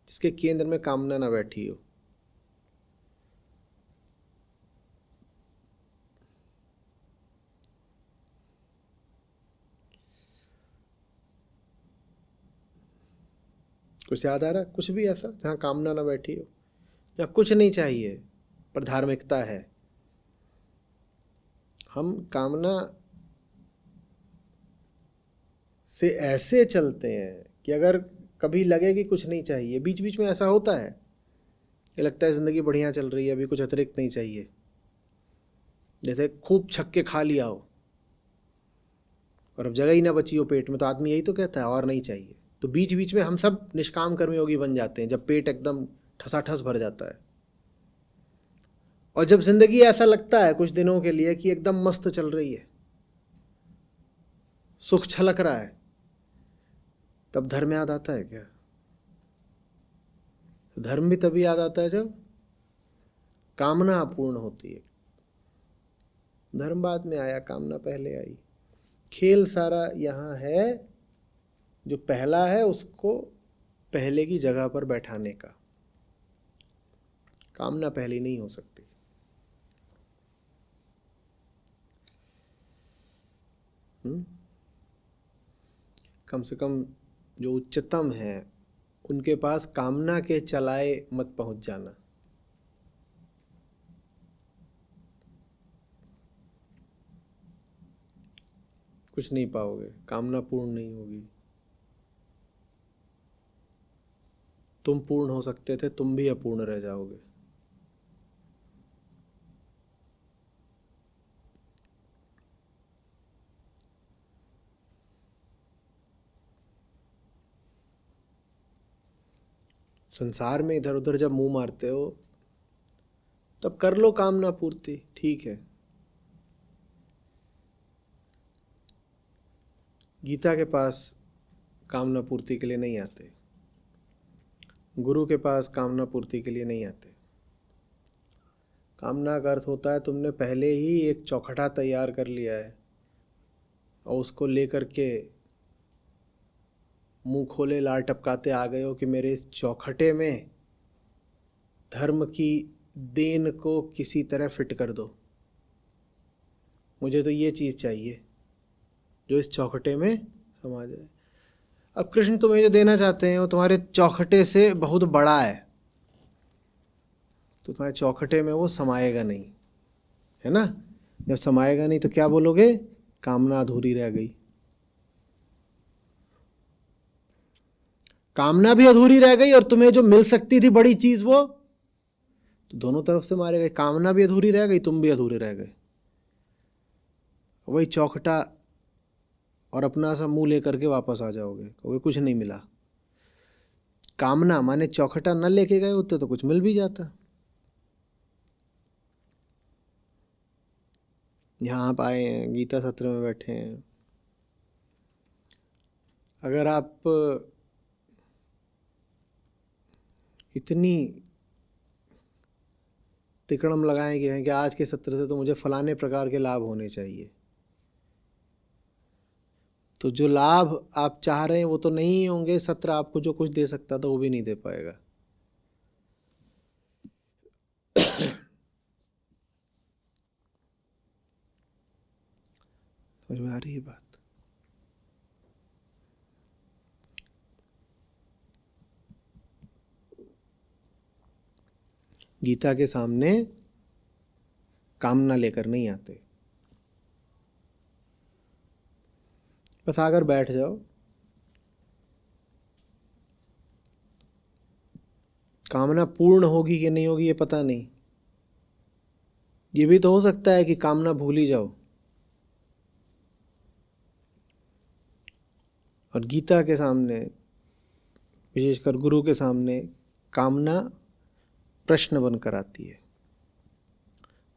जिसके केंद्र में कामना ना बैठी हो। कुछ याद आ रहा है? कुछ भी ऐसा जहाँ कामना ना बैठी हो, जहाँ कुछ नहीं चाहिए पर धार्मिकता है। हम कामना से ऐसे चलते हैं कि अगर कभी लगे कि कुछ नहीं चाहिए, बीच बीच में ऐसा होता है, ये लगता है ज़िंदगी बढ़िया चल रही है, अभी कुछ अतिरिक्त नहीं चाहिए। जैसे खूब छक्के खा लिया हो और अब जगह ही ना बची हो पेट में, तो आदमी यही तो कहता है और नहीं चाहिए। तो बीच बीच में हम सब निष्काम कर्मयोगी बन जाते हैं जब पेट एकदम ठसाठस भर जाता है। और जब जिंदगी ऐसा लगता है कुछ दिनों के लिए कि एकदम मस्त चल रही है, सुख छलक रहा है, तब धर्म याद आता है क्या? धर्म भी तभी याद आता है जब कामना अपूर्ण होती है। धर्म बाद में आया, कामना पहले आई। खेल सारा यहाँ है, जो पहला है उसको पहले की जगह पर बैठाने का। कामना पहली नहीं हो सकती। कम से कम जो उच्चतम है उनके पास कामना के चलाए मत पहुंच जाना। कुछ नहीं पाओगे, कामना पूर्ण नहीं होगी। तुम पूर्ण हो सकते थे, तुम भी अपूर्ण रह जाओगे। संसार में इधर उधर जब मुंह मारते हो तब कर लो कामना पूर्ति, ठीक है। गीता के पास कामना पूर्ति के लिए नहीं आते, गुरु के पास कामना पूर्ति के लिए नहीं आते। कामना का अर्थ होता है तुमने पहले ही एक चौखटा तैयार कर लिया है और उसको लेकर के मुंह खोले लार टपकाते आ गए हो कि मेरे इस चौखटे में धर्म की देन को किसी तरह फिट कर दो, मुझे तो ये चीज़ चाहिए जो इस चौखटे में समा जाए। अब कृष्ण तुम्हें जो देना चाहते हैं वो तुम्हारे चौखटे से बहुत बड़ा है, तो तुम्हारे चौखटे में वो समाएगा नहीं, है ना। जब समाएगा नहीं तो क्या बोलोगे? कामना अधूरी रह गई। कामना भी अधूरी रह गई और तुम्हें जो मिल सकती थी बड़ी चीज वो तो दोनों तरफ से मारे गए। कामना भी अधूरी रह गई, तुम भी अधूरे रह गए। वही चौखटा और अपना सा मुंह लेकर के वापस आ जाओगे, कहोगे कुछ नहीं मिला। कामना माने चौखटा न लेके गए होते तो कुछ मिल भी जाता। यहाँ आप आए हैं, गीता सत्र में बैठे हैं, अगर आप इतनी तिकड़म लगाएं कि आज के सत्र से तो मुझे फलाने प्रकार के लाभ होने चाहिए, तो जो लाभ आप चाह रहे हैं वो तो नहीं होंगे। सत्र आपको जो कुछ दे सकता था वो भी नहीं दे पाएगा। समझ में आ रही है बात? गीता के सामने कामना लेकर नहीं आते, बस आकर बैठ जाओ। कामना पूर्ण होगी कि नहीं होगी ये पता नहीं, ये भी तो हो सकता है कि कामना भूल ही जाओ। और गीता के सामने, विशेषकर गुरु के सामने, कामना प्रश्न बनकर आती है।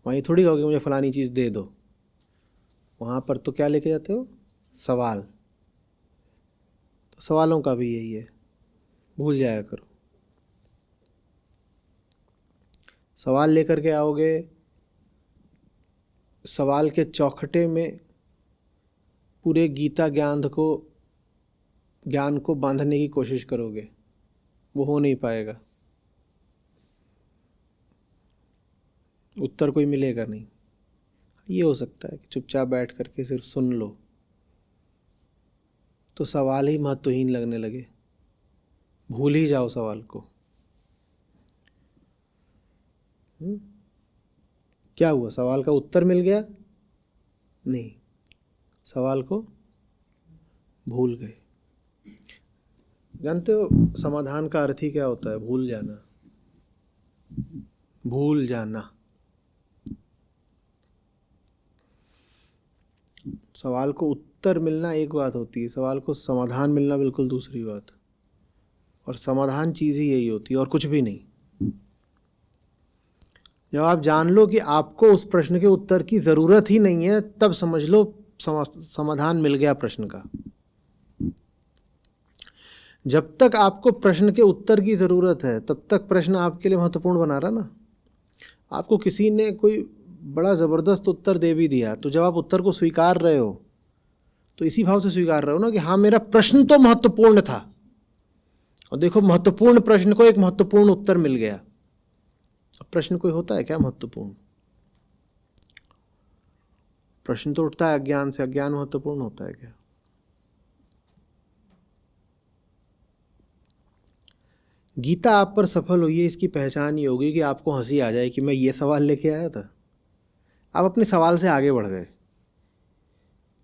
वहाँ ये थोड़ी कहोगे मुझे फलानी चीज़ दे दो, वहाँ पर तो क्या लेके जाते हो? सवाल। तो सवालों का भी यही है, भूल जाया करो। सवाल लेकर के आओगे, सवाल के चौखटे में पूरे गीता ज्ञान को बांधने की कोशिश करोगे, वो हो नहीं पाएगा, उत्तर कोई मिलेगा नहीं। ये हो सकता है कि चुपचाप बैठ करके सिर्फ सुन लो तो सवाल ही महत्वहीन लगने लगे, भूल ही जाओ सवाल को। क्या हुआ? सवाल का उत्तर मिल गया? नहीं, सवाल को भूल गए। जानते हो समाधान का अर्थ ही क्या होता है? भूल जाना। भूल जाना। सवाल को उत्तर मिलना एक बात होती है, सवाल को समाधान मिलना बिल्कुल दूसरी बात। और समाधान चीज़ ही यही होती है और कुछ भी नहीं। जब आप जान लो कि आपको उस प्रश्न के उत्तर की ज़रूरत ही नहीं है, तब समझ लो समाधान मिल गया प्रश्न का। जब तक आपको प्रश्न के उत्तर की ज़रूरत है तब तक प्रश्न आपके लिए महत्वपूर्ण बना रहा ना। आपको किसी ने कोई बड़ा ज़बरदस्त उत्तर दे भी दिया, तो जब आप उत्तर को स्वीकार रहे हो तो इसी भाव से स्वीकार रहे हो ना कि हाँ, मेरा प्रश्न तो महत्वपूर्ण था, और देखो महत्वपूर्ण प्रश्न को एक महत्वपूर्ण उत्तर मिल गया। अब प्रश्न कोई होता है क्या महत्वपूर्ण? प्रश्न तो उठता है अज्ञान से। अज्ञान महत्वपूर्ण होता है क्या? गीता आप पर सफल हुई है, इसकी पहचान ये होगी कि आपको हंसी आ जाए कि मैं ये सवाल लेके आया था। आप अपने सवाल से आगे बढ़ गए,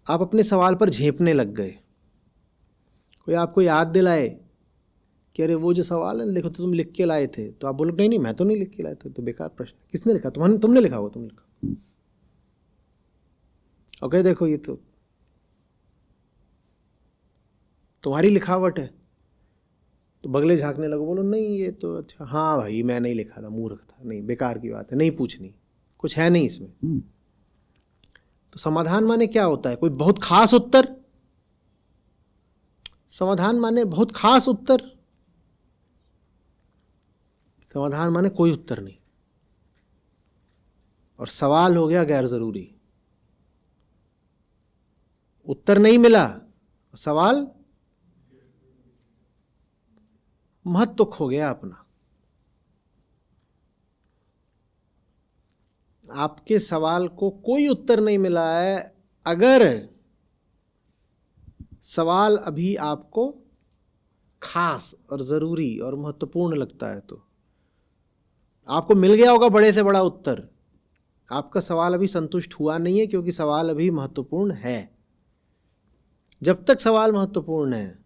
आप अपने सवाल पर झेपने लग गए। कोई आपको याद दिलाए कि अरे वो जो सवाल है देखो, तो तुम लिख के लाए थे, तो आप बोलो नहीं नहीं मैं तो नहीं लिख के लाया था, तो बेकार प्रश्न। किसने लिखा? तुमने लिखा हो, तुम लिखा। ओके, देखो ये तो तुम्हारी लिखावट है, तो बगले झांकने लगो, बोलो नहीं ये तो अच्छा, हाँ भाई मैं नहीं लिखा था, मूर्ख था, नहीं बेकार की बात है, नहीं पूछनी, कुछ है नहीं इसमें। तो समाधान माने क्या होता है? कोई बहुत खास उत्तर। समाधान माने बहुत खास उत्तर। समाधान माने कोई उत्तर नहीं। और सवाल हो गया गैर जरूरी। उत्तर नहीं मिला, सवाल महत्व खो गया अपना। आपके सवाल को कोई उत्तर नहीं मिला है। अगर सवाल अभी आपको खास और ज़रूरी और महत्वपूर्ण लगता है, तो आपको मिल गया होगा बड़े से बड़ा उत्तर। आपका सवाल अभी संतुष्ट हुआ नहीं है, क्योंकि सवाल अभी महत्वपूर्ण है। जब तक सवाल महत्वपूर्ण है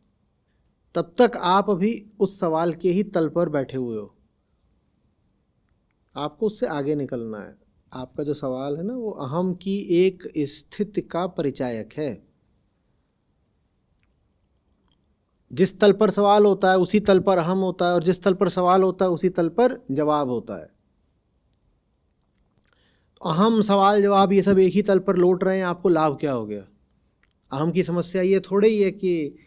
तब तक आप अभी उस सवाल के ही तल पर बैठे हुए हो। आपको उससे आगे निकलना है। आपका जो सवाल है ना, वो अहम की एक स्थिति का परिचायक है। जिस तल पर सवाल होता है उसी तल पर अहम होता है, और जिस तल पर सवाल होता है उसी तल पर जवाब होता है। तो अहम, सवाल, जवाब ये सब एक ही तल पर लौट रहे हैं, आपको लाभ क्या हो गया? अहम की समस्या ये थोड़ी ही है कि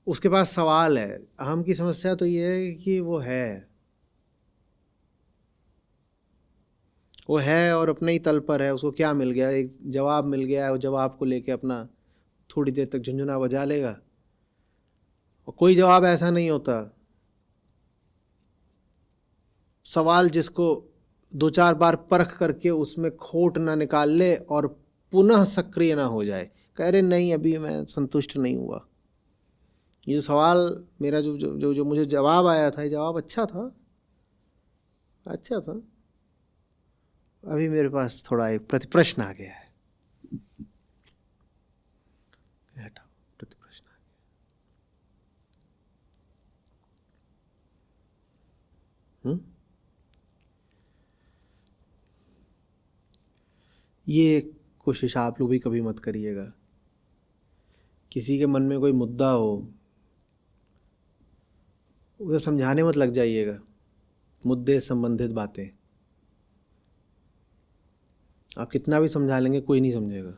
उसके पास सवाल है। अहम की समस्या तो ये है कि वो है और अपने ही तल पर है। उसको क्या मिल गया? एक जवाब मिल गया है, वो जवाब को लेके अपना थोड़ी देर तक झुंझुना बजा लेगा। और कोई जवाब ऐसा नहीं होता, सवाल जिसको दो चार बार परख करके उसमें खोट ना निकाल ले और पुनः सक्रिय ना हो जाए, कह रहे नहीं अभी मैं संतुष्ट नहीं हुआ। ये जो सवाल मेरा जो मुझे जवाब आया था, ये जवाब अच्छा था, अभी मेरे पास थोड़ा एक प्रतिप्रश्न आ गया है। हटाओ, प्रतिप्रश्न आ गया। ये कोशिश आप लोग भी कभी मत करिएगा। किसी के मन में कोई मुद्दा हो, उसे समझाने मत लग जाइएगा मुद्दे से संबंधित बातें। आप कितना भी समझा लेंगे, कोई नहीं समझेगा।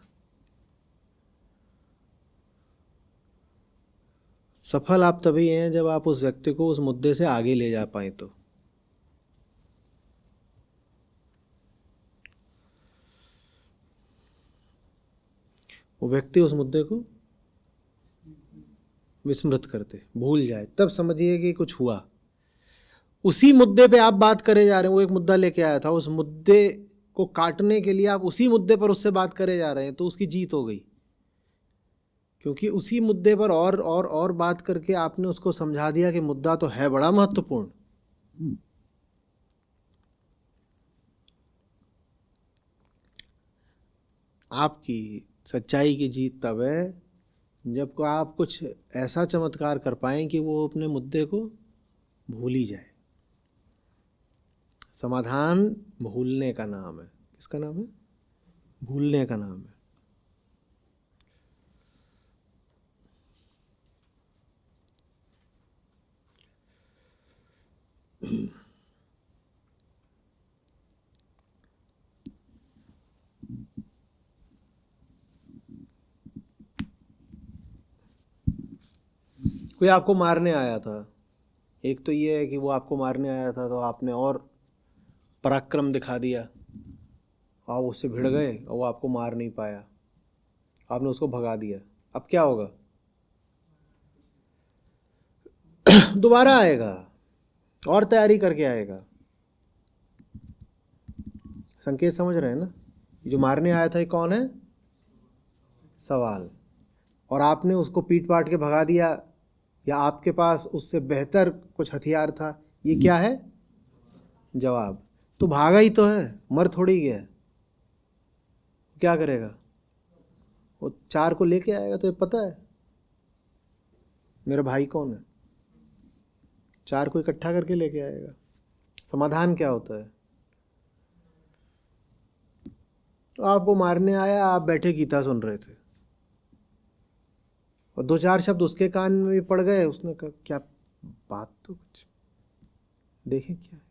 सफल आप तभी हैं जब आप उस व्यक्ति को उस मुद्दे से आगे ले जा पाए। तो वो व्यक्ति उस मुद्दे को विस्मृत करते, भूल जाए, तब समझिए कि कुछ हुआ। उसी मुद्दे पे आप बात करे जा रहे हैं। वो एक मुद्दा लेके आया था, उस मुद्दे को काटने के लिए आप उसी मुद्दे पर उससे बात करे जा रहे हैं, तो उसकी जीत हो गई। क्योंकि उसी मुद्दे पर और बात करके आपने उसको समझा दिया कि मुद्दा तो है बड़ा महत्वपूर्ण। आपकी सच्चाई की जीत तब है जब को आप कुछ ऐसा चमत्कार कर पाएं कि वो अपने मुद्दे को भूल ही जाए। समाधान भूलने का नाम है। किसका नाम है? भूलने का नाम है। कोई आपको मारने आया था, एक तो ये है कि वो आपको मारने आया था तो आपने और पराक्रम दिखा दिया, आप उससे भिड़ गए और वो आपको मार नहीं पाया, आपने उसको भगा दिया। अब क्या होगा? दोबारा आएगा और तैयारी करके आएगा। संकेत समझ रहे हैं ना? जो मारने आया था ये कौन है? सवाल। और आपने उसको पीट पाट के भगा दिया, या आपके पास उससे बेहतर कुछ हथियार था, ये क्या है? जवाब। तो भागा ही तो है, मर थोड़ी गया। क्या करेगा? वो 4 को लेके आएगा। तो ये पता है मेरा भाई कौन है, 4 को इकट्ठा करके लेके आएगा। समाधान क्या होता है? तो आपको मारने आया, आप बैठे गीता सुन रहे थे और 2-4 शब्द उसके कान में भी पड़ गए, उसने कहा क्या बात, तो कुछ देखें क्या है।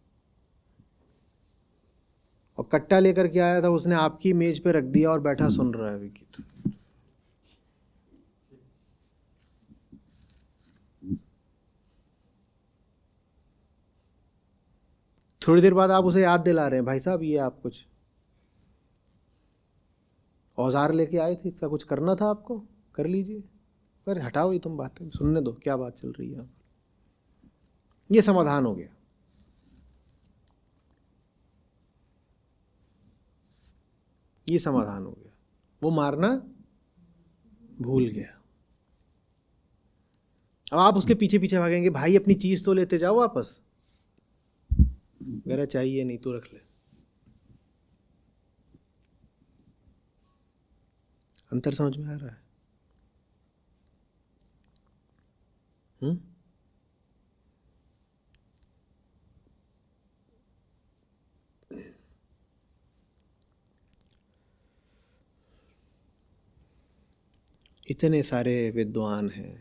और कट्टा लेकर के आया था, उसने आपकी मेज पे रख दिया और बैठा सुन रहा है गीता। थोड़ी देर बाद आप उसे याद दिला रहे हैं, भाई साहब ये आप कुछ औजार लेके आए थे, इसका कुछ करना था आपको, कर लीजिए। अरे हटाओ ये तुम बातें, सुनने दो क्या बात चल रही है यहाँ पर। ये समाधान हो गया। ये समाधान हो गया। वो मारना भूल गया। अब आप उसके पीछे पीछे भागेंगे, भाई अपनी चीज तो लेते जाओ वापस। मेरा चाहिए नहीं, तू रख ले। अंतर समझ में आ रहा है? इतने सारे विद्वान हैं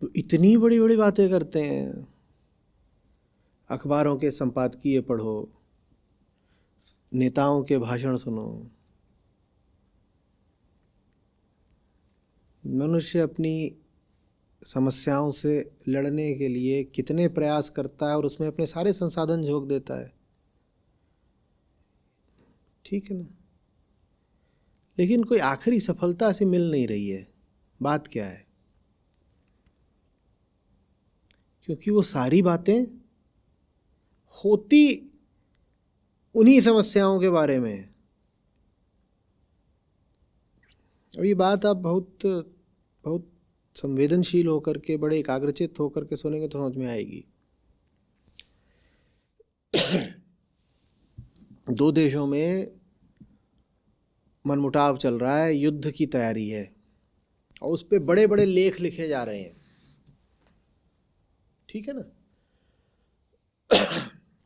तो इतनी बड़ी बड़ी बातें करते हैं। अखबारों के संपादकीय पढ़ो, नेताओं के भाषण सुनो। मनुष्य अपनी समस्याओं से लड़ने के लिए कितने प्रयास करता है और उसमें अपने सारे संसाधन झोंक देता है, ठीक है ना? लेकिन कोई आखिरी सफलता से मिल नहीं रही है। बात क्या है? क्योंकि वो सारी बातें होती उन्हीं समस्याओं के बारे में है। अब ये बात आप बहुत बहुत संवेदनशील होकर के, बड़े एकाग्रचित होकर के सुनेंगे तो समझ में आएगी। 2 देशों में मनमुटाव चल रहा है, युद्ध की तैयारी है और उस पर बड़े बड़े लेख लिखे जा रहे हैं, ठीक है ना?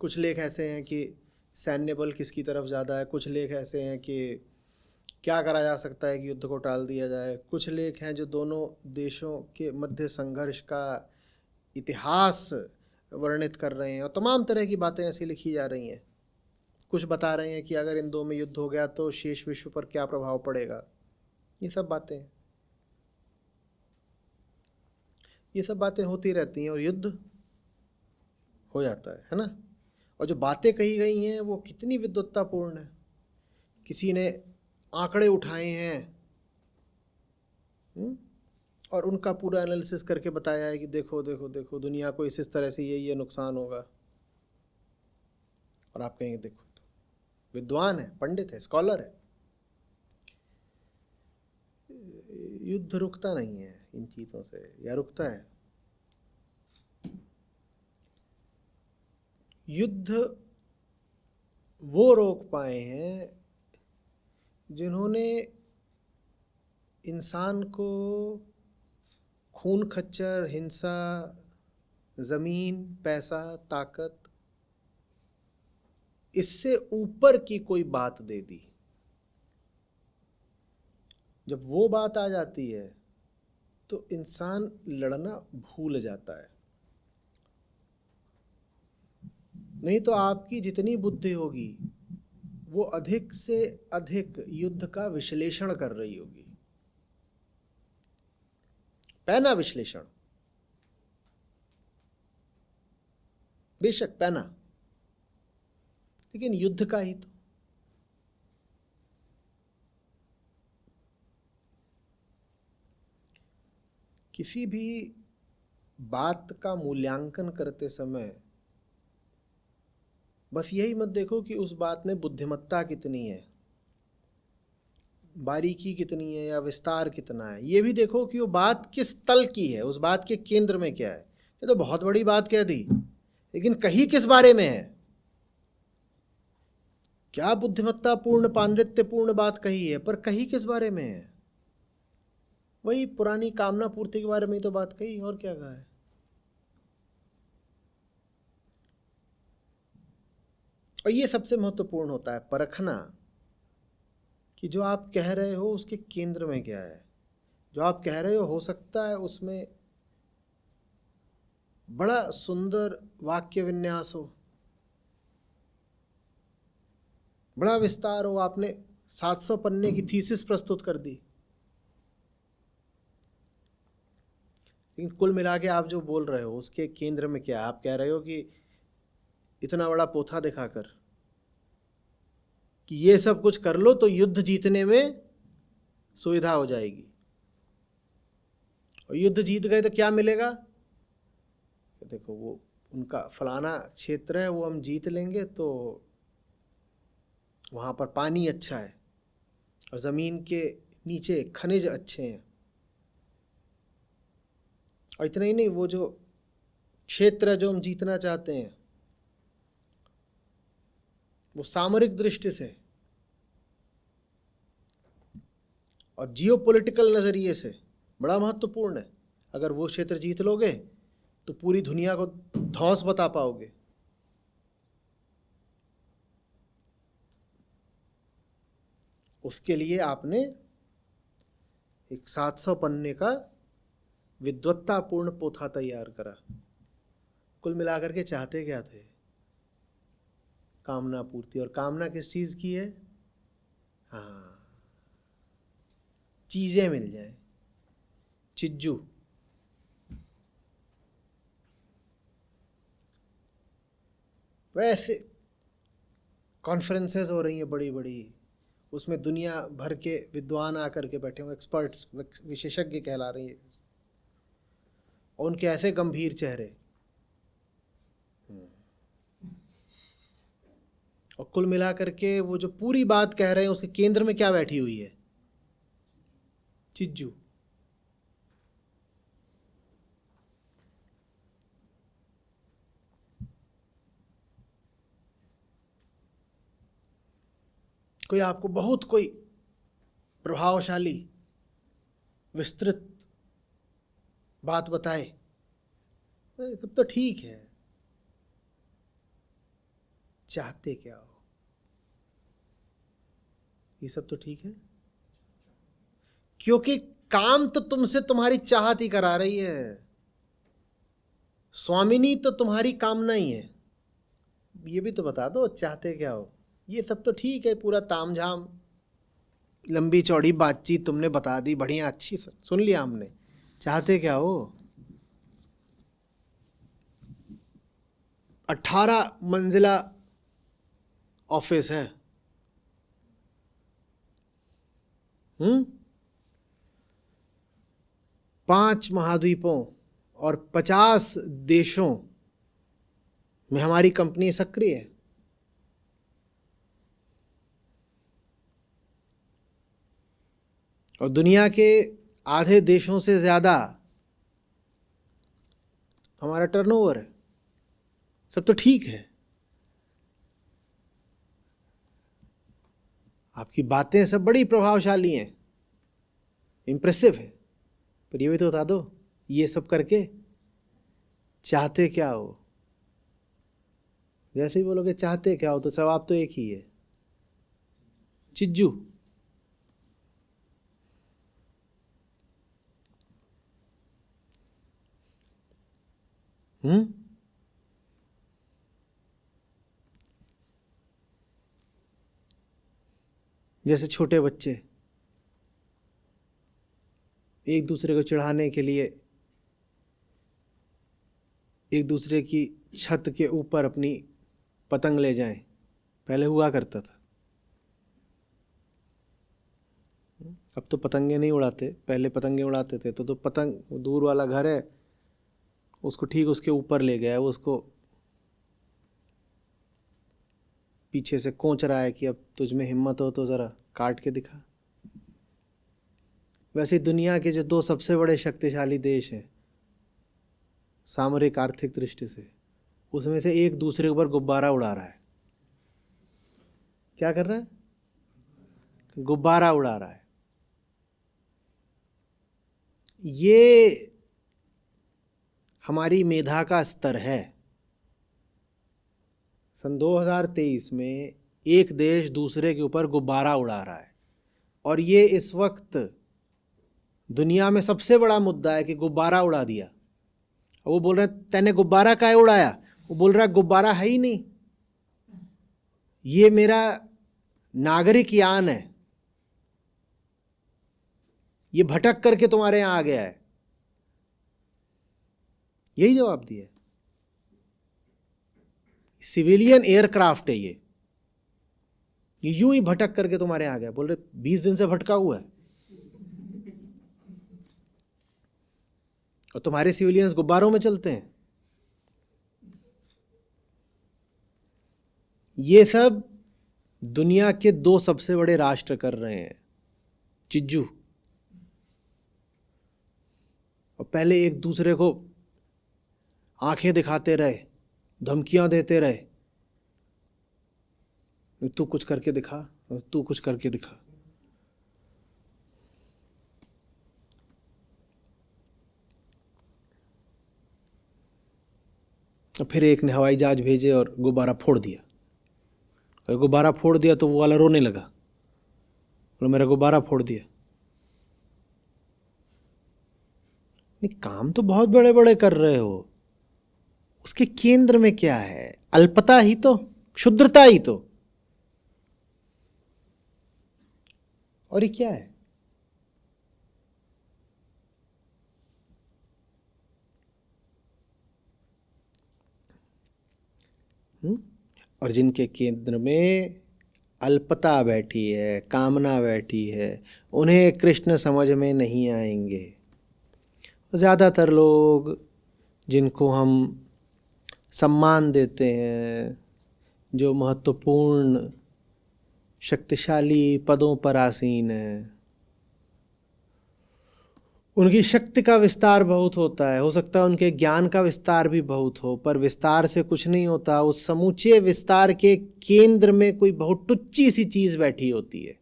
कुछ लेख ऐसे हैं कि सैन्य बल किसकी तरफ ज़्यादा है, कुछ लेख ऐसे हैं कि क्या करा जा सकता है कि युद्ध को टाल दिया जाए, कुछ लेख हैं जो दोनों देशों के मध्य संघर्ष का इतिहास वर्णित कर रहे हैं और तमाम तरह की बातें ऐसी लिखी जा रही हैं। कुछ बता रहे हैं कि अगर इन 2 में युद्ध हो गया तो शेष विश्व पर क्या प्रभाव पड़ेगा। ये सब बातें होती रहती हैं और युद्ध हो जाता है ना? और जो बातें कही गई हैं वो कितनी विद्वत्तापूर्ण है। किसी ने आंकड़े उठाए हैं और उनका पूरा एनालिसिस करके बताया है कि देखो देखो देखो दुनिया को इस तरह से ये नुकसान होगा। और आप कहेंगे देखो, तो विद्वान है, पंडित है, स्कॉलर है। युद्ध रुकता नहीं है इन चीज़ों से, या रुकता है? युद्ध वो रोक पाए हैं जिन्होंने इंसान को खून खच्चर, हिंसा, ज़मीन, पैसा, ताकत, इससे ऊपर की कोई बात दे दी। जब वो बात आ जाती है तो इंसान लड़ना भूल जाता है। नहीं तो आपकी जितनी बुद्धि होगी वो अधिक से अधिक युद्ध का विश्लेषण कर रही होगी, पैना विश्लेषण, बेशक पैना, लेकिन युद्ध का ही तो। किसी भी बात का मूल्यांकन करते समय बस यही मत देखो कि उस बात में बुद्धिमत्ता कितनी है, बारीकी कितनी है या विस्तार कितना है। ये भी देखो कि वो बात किस तल की है, उस बात के केंद्र में क्या है। ये तो बहुत बड़ी बात कह दी, लेकिन कही किस बारे में है, क्या बुद्धिमत्तापूर्ण पांडित्यपूर्ण बात कही है, पर कही किस बारे में है। वही पुरानी कामना पूर्ति के बारे में ही तो बात कही, और क्या कहा है। और ये सबसे महत्वपूर्ण होता है, परखना कि जो आप कह रहे हो उसके केंद्र में क्या है। जो आप कह रहे हो सकता है उसमें बड़ा सुंदर वाक्य विन्यास हो, बड़ा विस्तार हो, आपने 700 पन्ने की थीसिस प्रस्तुत कर दी, लेकिन कुल मिला के आप जो बोल रहे हो उसके केंद्र में क्या है। आप कह रहे हो कि इतना बड़ा पोथा दिखाकर कि ये सब कुछ कर लो तो युद्ध जीतने में सुविधा हो जाएगी, और युद्ध जीत गए तो क्या मिलेगा। देखो वो उनका फलाना क्षेत्र है, वो हम जीत लेंगे तो वहाँ पर पानी अच्छा है और ज़मीन के नीचे खनिज अच्छे हैं, और इतना ही नहीं, वो जो क्षेत्र है जो हम जीतना चाहते हैं वो सामरिक दृष्टि से और जियोपॉलिटिकल नज़रिए से बड़ा महत्वपूर्ण है। अगर वो क्षेत्र जीत लोगे तो पूरी दुनिया को धौंस बता पाओगे। उसके लिए आपने एक 700 पन्ने का विद्वत्तापूर्ण पोथा तैयार करा। कुल मिलाकर के चाहते क्या थे, कामना पूर्ति। और कामना किस चीज़ की है, हाँ, चीज़ें मिल जाए, चिज्जू। वैसे कॉन्फ्रेंसेस हो रही हैं बड़ी बड़ी, उसमें दुनिया भर के विद्वान आकर के बैठे हुए, एक्सपर्ट्स, विशेषज्ञ कहला रही है, और उनके ऐसे गंभीर चेहरे, और कुल मिलाकर के वो जो पूरी बात कह रहे हैं उसके केंद्र में क्या बैठी हुई है, चिज्जू। कोई आपको बहुत कोई प्रभावशाली विस्तृत बात बताए तब तो ठीक है, चाहते क्या हो, ये सब तो ठीक है, क्योंकि काम तो तुमसे तुम्हारी चाहत ही करा रही है, स्वामिनी तो तुम्हारी कामना ही है। ये भी तो बता दो चाहते क्या हो। ये सब तो ठीक है, पूरा तामझाम लंबी चौड़ी बातचीत तुमने बता दी, बढ़िया अच्छी सुन लिया हमने, चाहते क्या हो। 18 मंजिला ऑफिस है, 5 महाद्वीपों और 50 देशों में हमारी कंपनी सक्रिय है। और दुनिया के आधे देशों से ज़्यादा हमारा टर्नओवर है, सब तो ठीक है। आपकी बातें सब बड़ी प्रभावशाली हैं, इम्प्रेसिव है, पर ये भी तो बता दो, ये सब करके चाहते क्या हो? जैसे ही बोलोगे चाहते क्या हो तो जवाब तो एक ही है, चिज्जू। जैसे छोटे बच्चे एक दूसरे को चिढ़ाने के लिए एक दूसरे की छत के ऊपर अपनी पतंग ले जाएं, पहले हुआ करता था। अब तो पतंगे नहीं उड़ाते, पहले पतंगे उड़ाते थे। तो पतंग, दूर वाला घर है, उसको ठीक उसके ऊपर ले गया है, वो उसको पीछे से कोंच रहा है कि अब तुझ में हिम्मत हो तो ज़रा काट के दिखा। वैसे दुनिया के जो दो सबसे बड़े शक्तिशाली देश हैं सामरिक आर्थिक दृष्टि से, उसमें से एक दूसरे के ऊपर गुब्बारा उड़ा रहा है। क्या कर रहा है? गुब्बारा उड़ा रहा है। ये हमारी मेधा का स्तर है। सन 2023 में एक देश दूसरे के ऊपर गुब्बारा उड़ा रहा है, और ये इस वक्त दुनिया में सबसे बड़ा मुद्दा है कि गुब्बारा उड़ा दिया। वो बोल रहे हैं तैने गुब्बारा काहे उड़ाया? वो बोल रहा है गुब्बारा है ही नहीं, ये मेरा नागरिक यान है, ये भटक करके तुम्हारे यहां आ गया है। यही जवाब दिया। सिविलियन एयरक्राफ्ट है ये यूं ही भटक करके तुम्हारे यहां आ गया। बोल रहे 20 दिन से भटका हुआ है, और तुम्हारे सिविलियंस गुब्बारों में चलते हैं। ये सब दुनिया के दो सबसे बड़े राष्ट्र कर रहे हैं, चिज्जू। और पहले एक दूसरे को आंखें दिखाते रहे, धमकियां देते रहे, तू कुछ करके दिखा, तू कुछ करके दिखा। और फिर एक ने हवाई जहाज भेजे और गुब्बारा फोड़ दिया। और गुब्बारा फोड़ दिया तो वो वाला रोने लगा, बोला मेरा गुब्बारा फोड़ दिया। नहीं, काम तो बहुत बड़े बड़े कर रहे हो, उसके केंद्र में क्या है? अल्पता ही तो, क्षुद्रता ही तो। और ये क्या है? और जिनके केंद्र में अल्पता बैठी है, कामना बैठी है, उन्हें कृष्ण समझ में नहीं आएंगे। ज़्यादातर लोग जिनको हम सम्मान देते हैं, जो महत्वपूर्ण शक्तिशाली पदों पर आसीन हैं, उनकी शक्ति का विस्तार बहुत होता है। हो सकता है उनके ज्ञान का विस्तार भी बहुत हो, पर विस्तार से कुछ नहीं होता। उस समूचे विस्तार के केंद्र में कोई बहुत टुच्ची सी चीज बैठी होती है।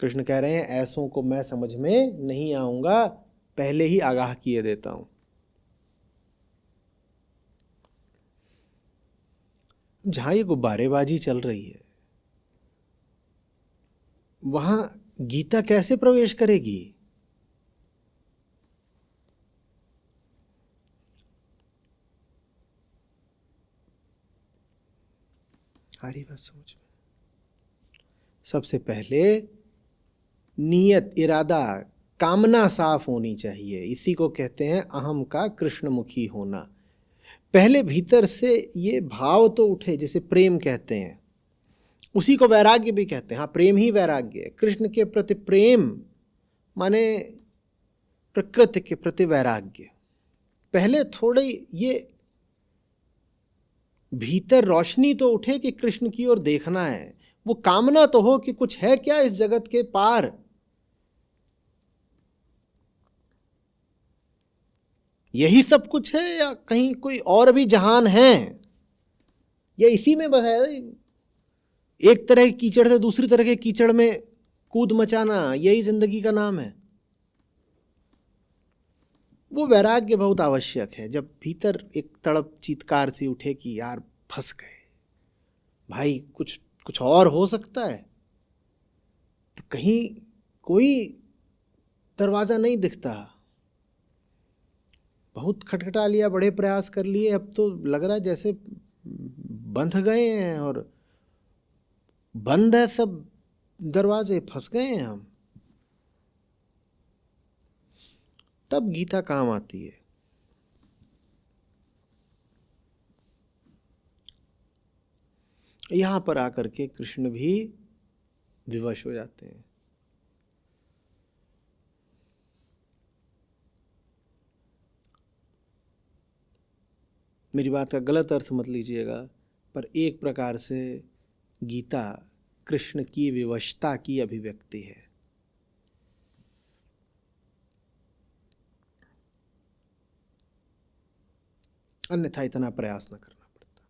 कृष्ण कह रहे हैं ऐसों को मैं समझ में नहीं आऊंगा, पहले ही आगाह किए देता हूं। जहां ये गुब्बारेबाजी चल रही है, वहां गीता कैसे प्रवेश करेगी? आ रही बात समझ में? सबसे पहले नियत, इरादा, कामना साफ होनी चाहिए। इसी को कहते हैं अहम का कृष्णमुखी होना। पहले भीतर से ये भाव तो उठे, जिसे प्रेम कहते हैं। उसी को वैराग्य भी कहते हैं। हाँ, प्रेम ही वैराग्य है। कृष्ण के प्रति प्रेम माने प्रकृति के प्रति वैराग्य। पहले थोड़ी ये भीतर रोशनी तो उठे कि कृष्ण की ओर देखना है। वो कामना तो हो कि कुछ है क्या इस जगत के पार यही सब कुछ है या कहीं कोई और भी जहान है, या इसी में बस है? एक तरह के कीचड़ से दूसरी तरह के कीचड़ में कूद मचाना, यही जिंदगी का नाम है। वो वैराग्य बहुत आवश्यक है। जब भीतर एक तड़प चीत्कार सी उठे कि यार फंस गए भाई, कुछ और हो सकता है, तो कहीं कोई दरवाजा नहीं दिखता। बहुत खटखटा लिया, बड़े प्रयास कर लिए, अब तो लग रहा है जैसे बंध गए हैं और बंद है सब दरवाजे, फंस गए हैं हम। तब गीता काम आती है। यहां पर आकर के कृष्ण भी विवश हो जाते हैं। मेरी बात का गलत अर्थ मत लीजिएगा, पर एक प्रकार से गीता कृष्ण की विवशता की अभिव्यक्ति है। अन्यथा इतना प्रयास न करना पड़ता।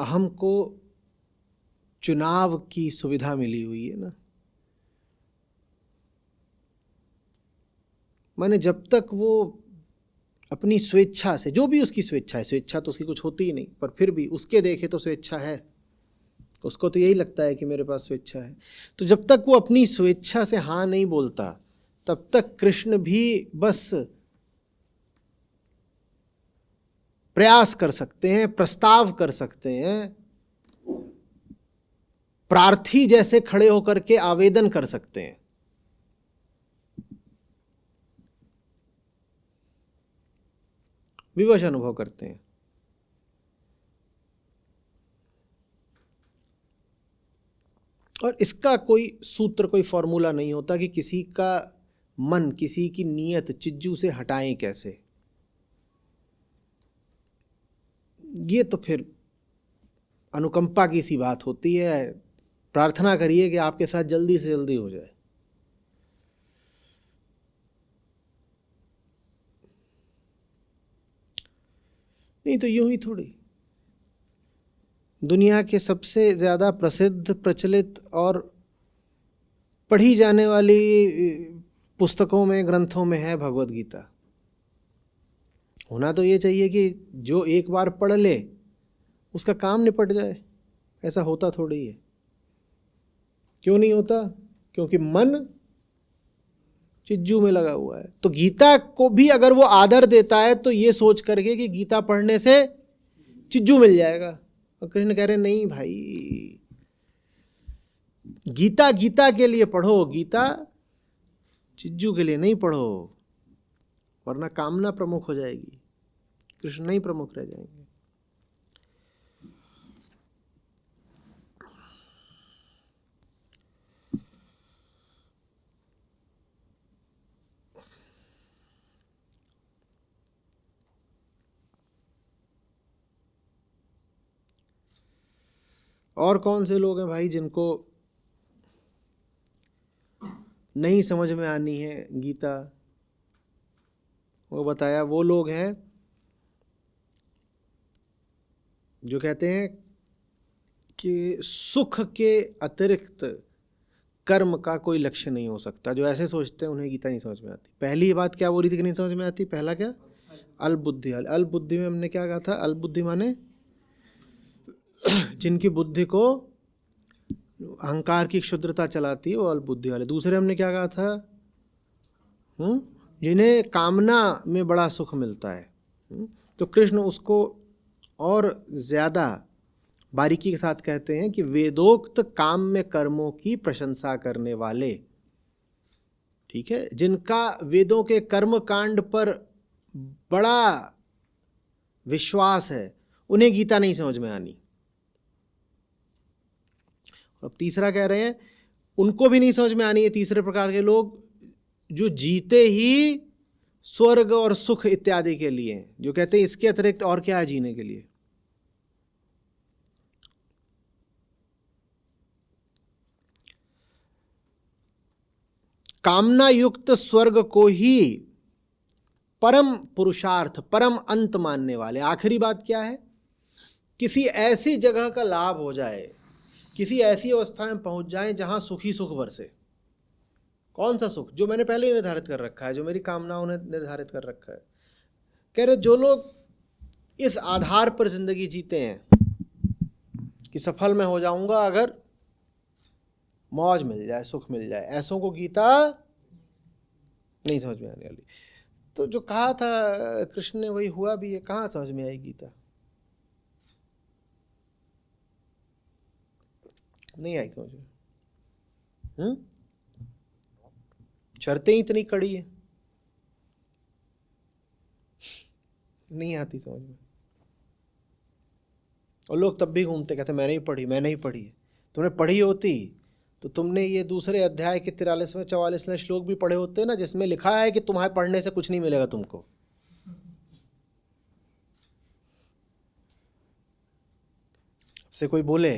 अहम को चुनाव की सुविधा मिली हुई है ना। माने जब तक वो अपनी स्वेच्छा से, जो भी उसकी स्वेच्छा है, स्वेच्छा तो उसकी कुछ होती ही नहीं, पर फिर भी उसके देखे तो स्वेच्छा है, उसको तो यही लगता है कि मेरे पास स्वेच्छा है। तो जब तक वो अपनी स्वेच्छा से हाँ नहीं बोलता, तब तक कृष्ण भी बस प्रयास कर सकते हैं, प्रस्ताव कर सकते हैं, प्रार्थी जैसे खड़े होकर के आवेदन कर सकते हैं। विवश अनुभव करते हैं। और इसका कोई सूत्र, कोई फॉर्मूला नहीं होता कि किसी का मन, किसी की नीयत चिज्जू से हटाएं कैसे। ये तो फिर अनुकंपा की सी बात होती है। प्रार्थना करिए कि आपके साथ जल्दी से जल्दी हो जाए। नहीं तो यूं ही थोड़ी। दुनिया के सबसे ज़्यादा प्रसिद्ध, प्रचलित और पढ़ी जाने वाली पुस्तकों में, ग्रंथों में है भगवद गीता। होना तो ये चाहिए कि जो एक बार पढ़ ले उसका काम निपट जाए। ऐसा होता थोड़ी है। क्यों नहीं होता? क्योंकि मन चिज्जू में लगा हुआ है। तो गीता को भी अगर वो आदर देता है तो ये सोच करके कि गीता पढ़ने से चिज्जू मिल जाएगा। और कृष्ण कह रहे नहीं भाई, गीता गीता के लिए पढ़ो, गीता चिज्जू के लिए नहीं पढ़ो, वरना कामना प्रमुख हो जाएगी, कृष्ण नहीं प्रमुख रह जाएंगे। और कौन से लोग हैं भाई जिनको नहीं समझ में आनी है गीता? वो बताया, वो लोग हैं जो कहते हैं कि सुख के अतिरिक्त कर्म का कोई लक्ष्य नहीं हो सकता। जो ऐसे सोचते हैं उन्हें गीता नहीं समझ में आती। पहली बात क्या बोली थी कि नहीं समझ में आती? पहला क्या? अल्पबुद्धि। अल्पबुद्धि में हमने क्या कहा था? अल्पबुद्धि माने जिनकी बुद्धि को अहंकार की क्षुद्रता चलाती है, वो अल्पबुद्धि वाले। दूसरे हमने क्या कहा था? जिन्हें कामना में बड़ा सुख मिलता है। तो कृष्ण उसको और ज़्यादा बारीकी के साथ कहते हैं कि वेदोक्त काम में कर्मों की प्रशंसा करने वाले, ठीक है, जिनका वेदों के कर्म कांड पर बड़ा विश्वास है, उन्हें गीता नहीं समझ में आनी। अब तीसरा कह रहे हैं उनको भी नहीं समझ में आनी है। तीसरे प्रकार के लोग जो जीते ही स्वर्ग और सुख इत्यादि के लिए, जो कहते हैं इसके अतिरिक्त और क्या है जीने के लिए। कामना युक्त स्वर्ग को ही परम पुरुषार्थ, परम अंत मानने वाले। आखिरी बात क्या है? किसी ऐसी जगह का लाभ हो जाए, किसी ऐसी अवस्था में पहुंच जाए जहां सुख ही सुख बरसे। कौन सा सुख? जो मैंने पहले ही निर्धारित कर रखा है, जो मेरी कामनाओं ने निर्धारित कर रखा है। कह रहे जो लोग इस आधार पर जिंदगी जीते हैं कि सफल मैं हो जाऊंगा अगर मौज मिल जाए, सुख मिल जाए, ऐसों को गीता नहीं समझ में आने वाली। तो जो कहा था कृष्ण ने वही हुआ भी है। कहाँ समझ में आई गीता? नहीं आई समझ में। शर्तें ही इतनी कड़ी है, नहीं आती समझ में। और लोग तब भी घूमते कहते मैंने ही पढ़ी, मैंने ही पढ़ी है। तुमने पढ़ी होती तो तुमने ये दूसरे अध्याय के 43वें 44वें श्लोक भी पढ़े होते ना, जिसमें लिखा है कि तुम्हारे पढ़ने से कुछ नहीं मिलेगा तुमको। से कोई बोले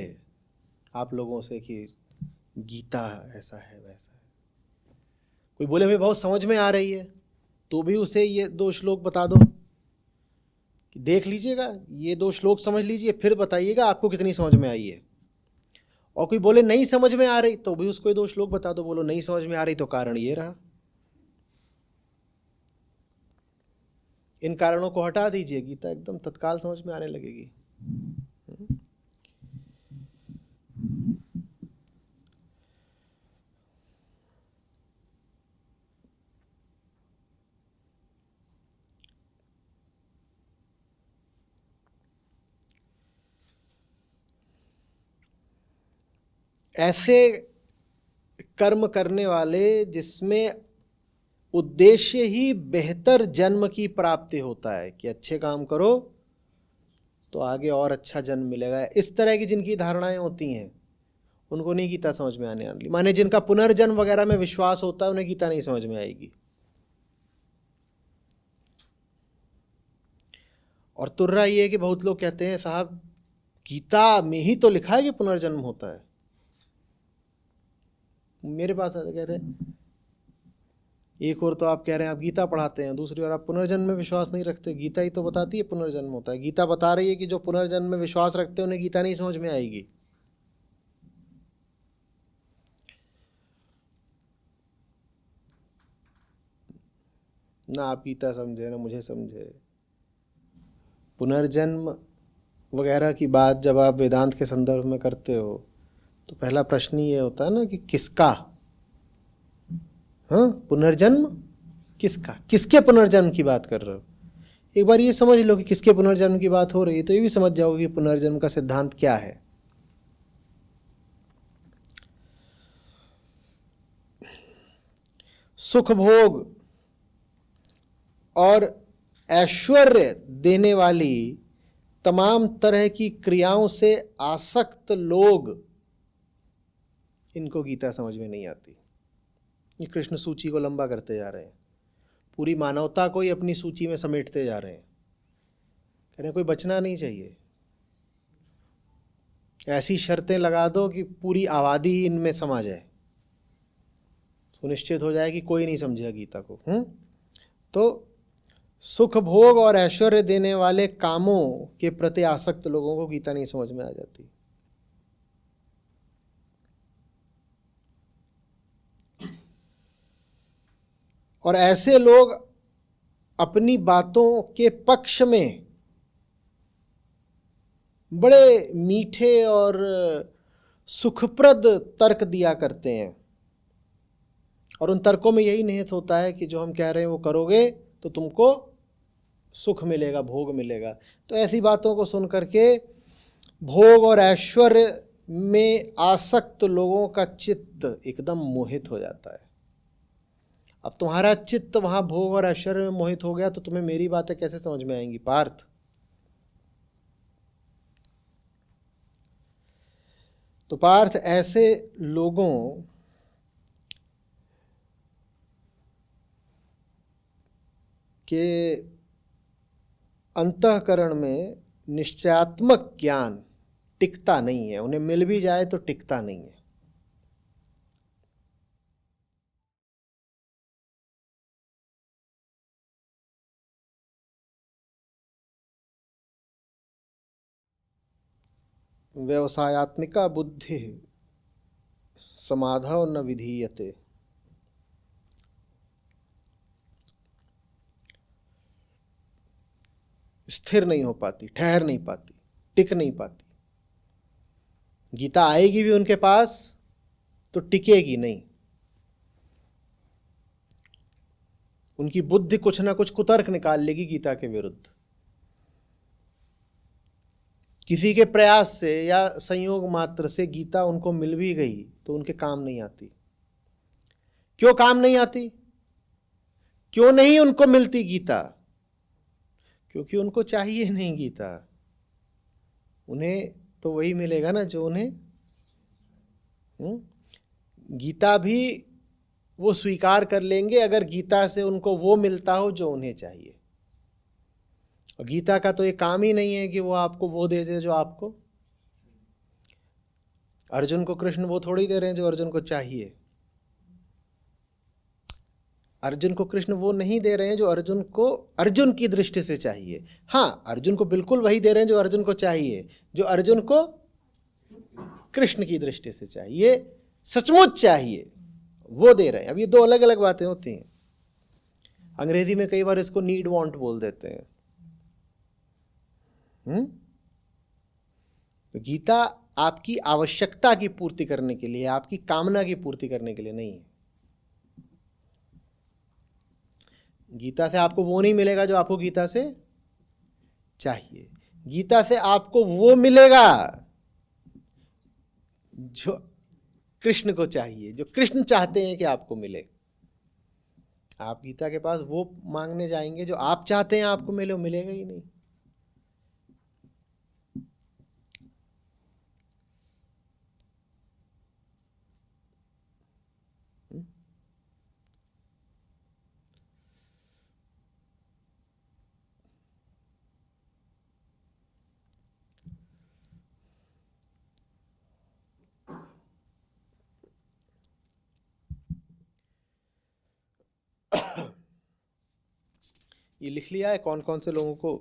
आप लोगों से कि गीता ऐसा है वैसा है, कोई बोले भाई बहुत समझ में आ रही है, तो भी उसे ये 2 श्लोक बता दो कि देख लीजिएगा, ये 2 श्लोक समझ लीजिए, फिर बताइएगा आपको कितनी समझ में आई है। और कोई बोले नहीं समझ में आ रही, तो भी उसको 2 श्लोक बता दो, बोलो नहीं समझ में आ रही तो कारण ये रहा। इन कारणों को हटा दीजिए, गीता एकदम तत्काल समझ में आने लगेगी। ऐसे कर्म करने वाले जिसमें उद्देश्य ही बेहतर जन्म की प्राप्ति होता है कि अच्छे काम करो तो आगे और अच्छा जन्म मिलेगा, इस तरह की जिनकी धारणाएं होती हैं उनको नहीं गीता समझ में आने वाली। माने जिनका पुनर्जन्म वगैरह में विश्वास होता है उन्हें गीता नहीं समझ में आएगी। और तुर्रा ये है कि बहुत लोग कहते हैं साहब गीता में ही तो लिखा है कि पुनर्जन्म होता है। मेरे पास आते कह रहे हैं, एक और तो आप कह रहे हैं आप गीता पढ़ाते हैं, दूसरी ओर आप पुनर्जन्म में विश्वास नहीं रखते। गीता ही तो बताती है पुनर्जन्म होता है। गीता बता रही है कि जो पुनर्जन्म में विश्वास रखते हैं उन्हें गीता नहीं समझ में आएगी। ना आप गीता समझे ना मुझे समझे। पुनर्जन्म वगैरह की बात जब आप वेदांत के संदर्भ में करते हो तो पहला प्रश्न ये होता है ना कि किसका, हाँ पुनर्जन्म किसका, किसके पुनर्जन्म की बात कर रहे हो। एक बार ये समझ लो कि किसके पुनर्जन्म की बात हो रही है, तो ये भी समझ जाओगे कि पुनर्जन्म का सिद्धांत क्या है। सुख भोग और ऐश्वर्य देने वाली तमाम तरह की क्रियाओं से आसक्त लोग, इनको गीता समझ में नहीं आती। ये कृष्ण सूची को लंबा करते जा रहे हैं, पूरी मानवता को ही अपनी सूची में समेटते जा रहे हैं। कह रहे हैं कोई बचना नहीं चाहिए, ऐसी शर्तें लगा दो कि पूरी आबादी ही इनमें समा जाए, सुनिश्चित हो जाए कि कोई नहीं समझेगा गीता को। तो सुख भोग और ऐश्वर्य देने वाले कामों के प्रति आसक्त लोगों को गीता नहीं समझ में आ जाती। और ऐसे लोग अपनी बातों के पक्ष में बड़े मीठे और सुखप्रद तर्क दिया करते हैं, और उन तर्कों में यही निहित होता है कि जो हम कह रहे हैं वो करोगे तो तुमको सुख मिलेगा, भोग मिलेगा। तो ऐसी बातों को सुन करके भोग और ऐश्वर्य में आसक्त लोगों का चित्त एकदम मोहित हो जाता है। अब तुम्हारा चित्त वहां भोग और ऐश्वर्य में मोहित हो गया तो तुम्हें मेरी बातें कैसे समझ में आएंगी पार्थ। तो पार्थ ऐसे लोगों के अंतःकरण में निश्चयात्मक ज्ञान टिकता नहीं है, उन्हें मिल भी जाए तो टिकता नहीं है। व्यवसायात्मिका बुद्धि समाधौ न विधीयते। स्थिर नहीं हो पाती, ठहर नहीं पाती, टिक नहीं पाती। गीता आएगी भी उनके पास तो टिकेगी नहीं। उनकी बुद्धि कुछ ना कुछ कुतर्क निकाल लेगी गीता के विरुद्ध। किसी के प्रयास से या संयोग मात्र से गीता उनको मिल भी गई तो उनके काम नहीं आती। क्यों काम नहीं आती? क्यों नहीं उनको मिलती गीता? क्योंकि उनको चाहिए नहीं गीता। उन्हें तो वही मिलेगा ना जो उन्हें। गीता भी वो स्वीकार कर लेंगे अगर गीता से उनको वो मिलता हो जो उन्हें चाहिए। और गीता का तो ये काम ही नहीं है कि वो आपको वो दे दे जो आपको। अर्जुन को कृष्ण वो थोड़ी दे रहे हैं जो अर्जुन को चाहिए। अर्जुन को कृष्ण वो नहीं दे रहे हैं जो अर्जुन को अर्जुन की दृष्टि से चाहिए। हाँ, अर्जुन को बिल्कुल वही दे रहे हैं जो अर्जुन को चाहिए, जो अर्जुन को कृष्ण की दृष्टि से चाहिए, सचमुच चाहिए, वो दे रहे हैं। अब ये दो अलग अलग बातें होती हैं। अंग्रेजी में कई बार इसको नीड वांट बोल देते हैं। तो गीता आपकी आवश्यकता की पूर्ति करने के लिए, आपकी कामना की पूर्ति करने के लिए नहीं है। गीता से आपको वो नहीं मिलेगा जो आपको गीता से चाहिए। गीता से आपको वो मिलेगा जो कृष्ण को चाहिए, जो कृष्ण चाहते हैं कि आपको मिले। आप गीता के पास वो मांगने जाएंगे जो आप चाहते हैं आपको मिले, वो मिलेगा ही नहीं। ये लिख लिया है कौन कौन से लोगों को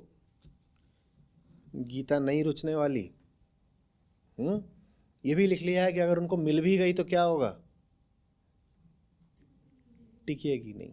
गीता नहीं रुचने वाली। ये भी लिख लिया है कि अगर उनको मिल भी गई तो क्या होगा? टिकेगी नहीं।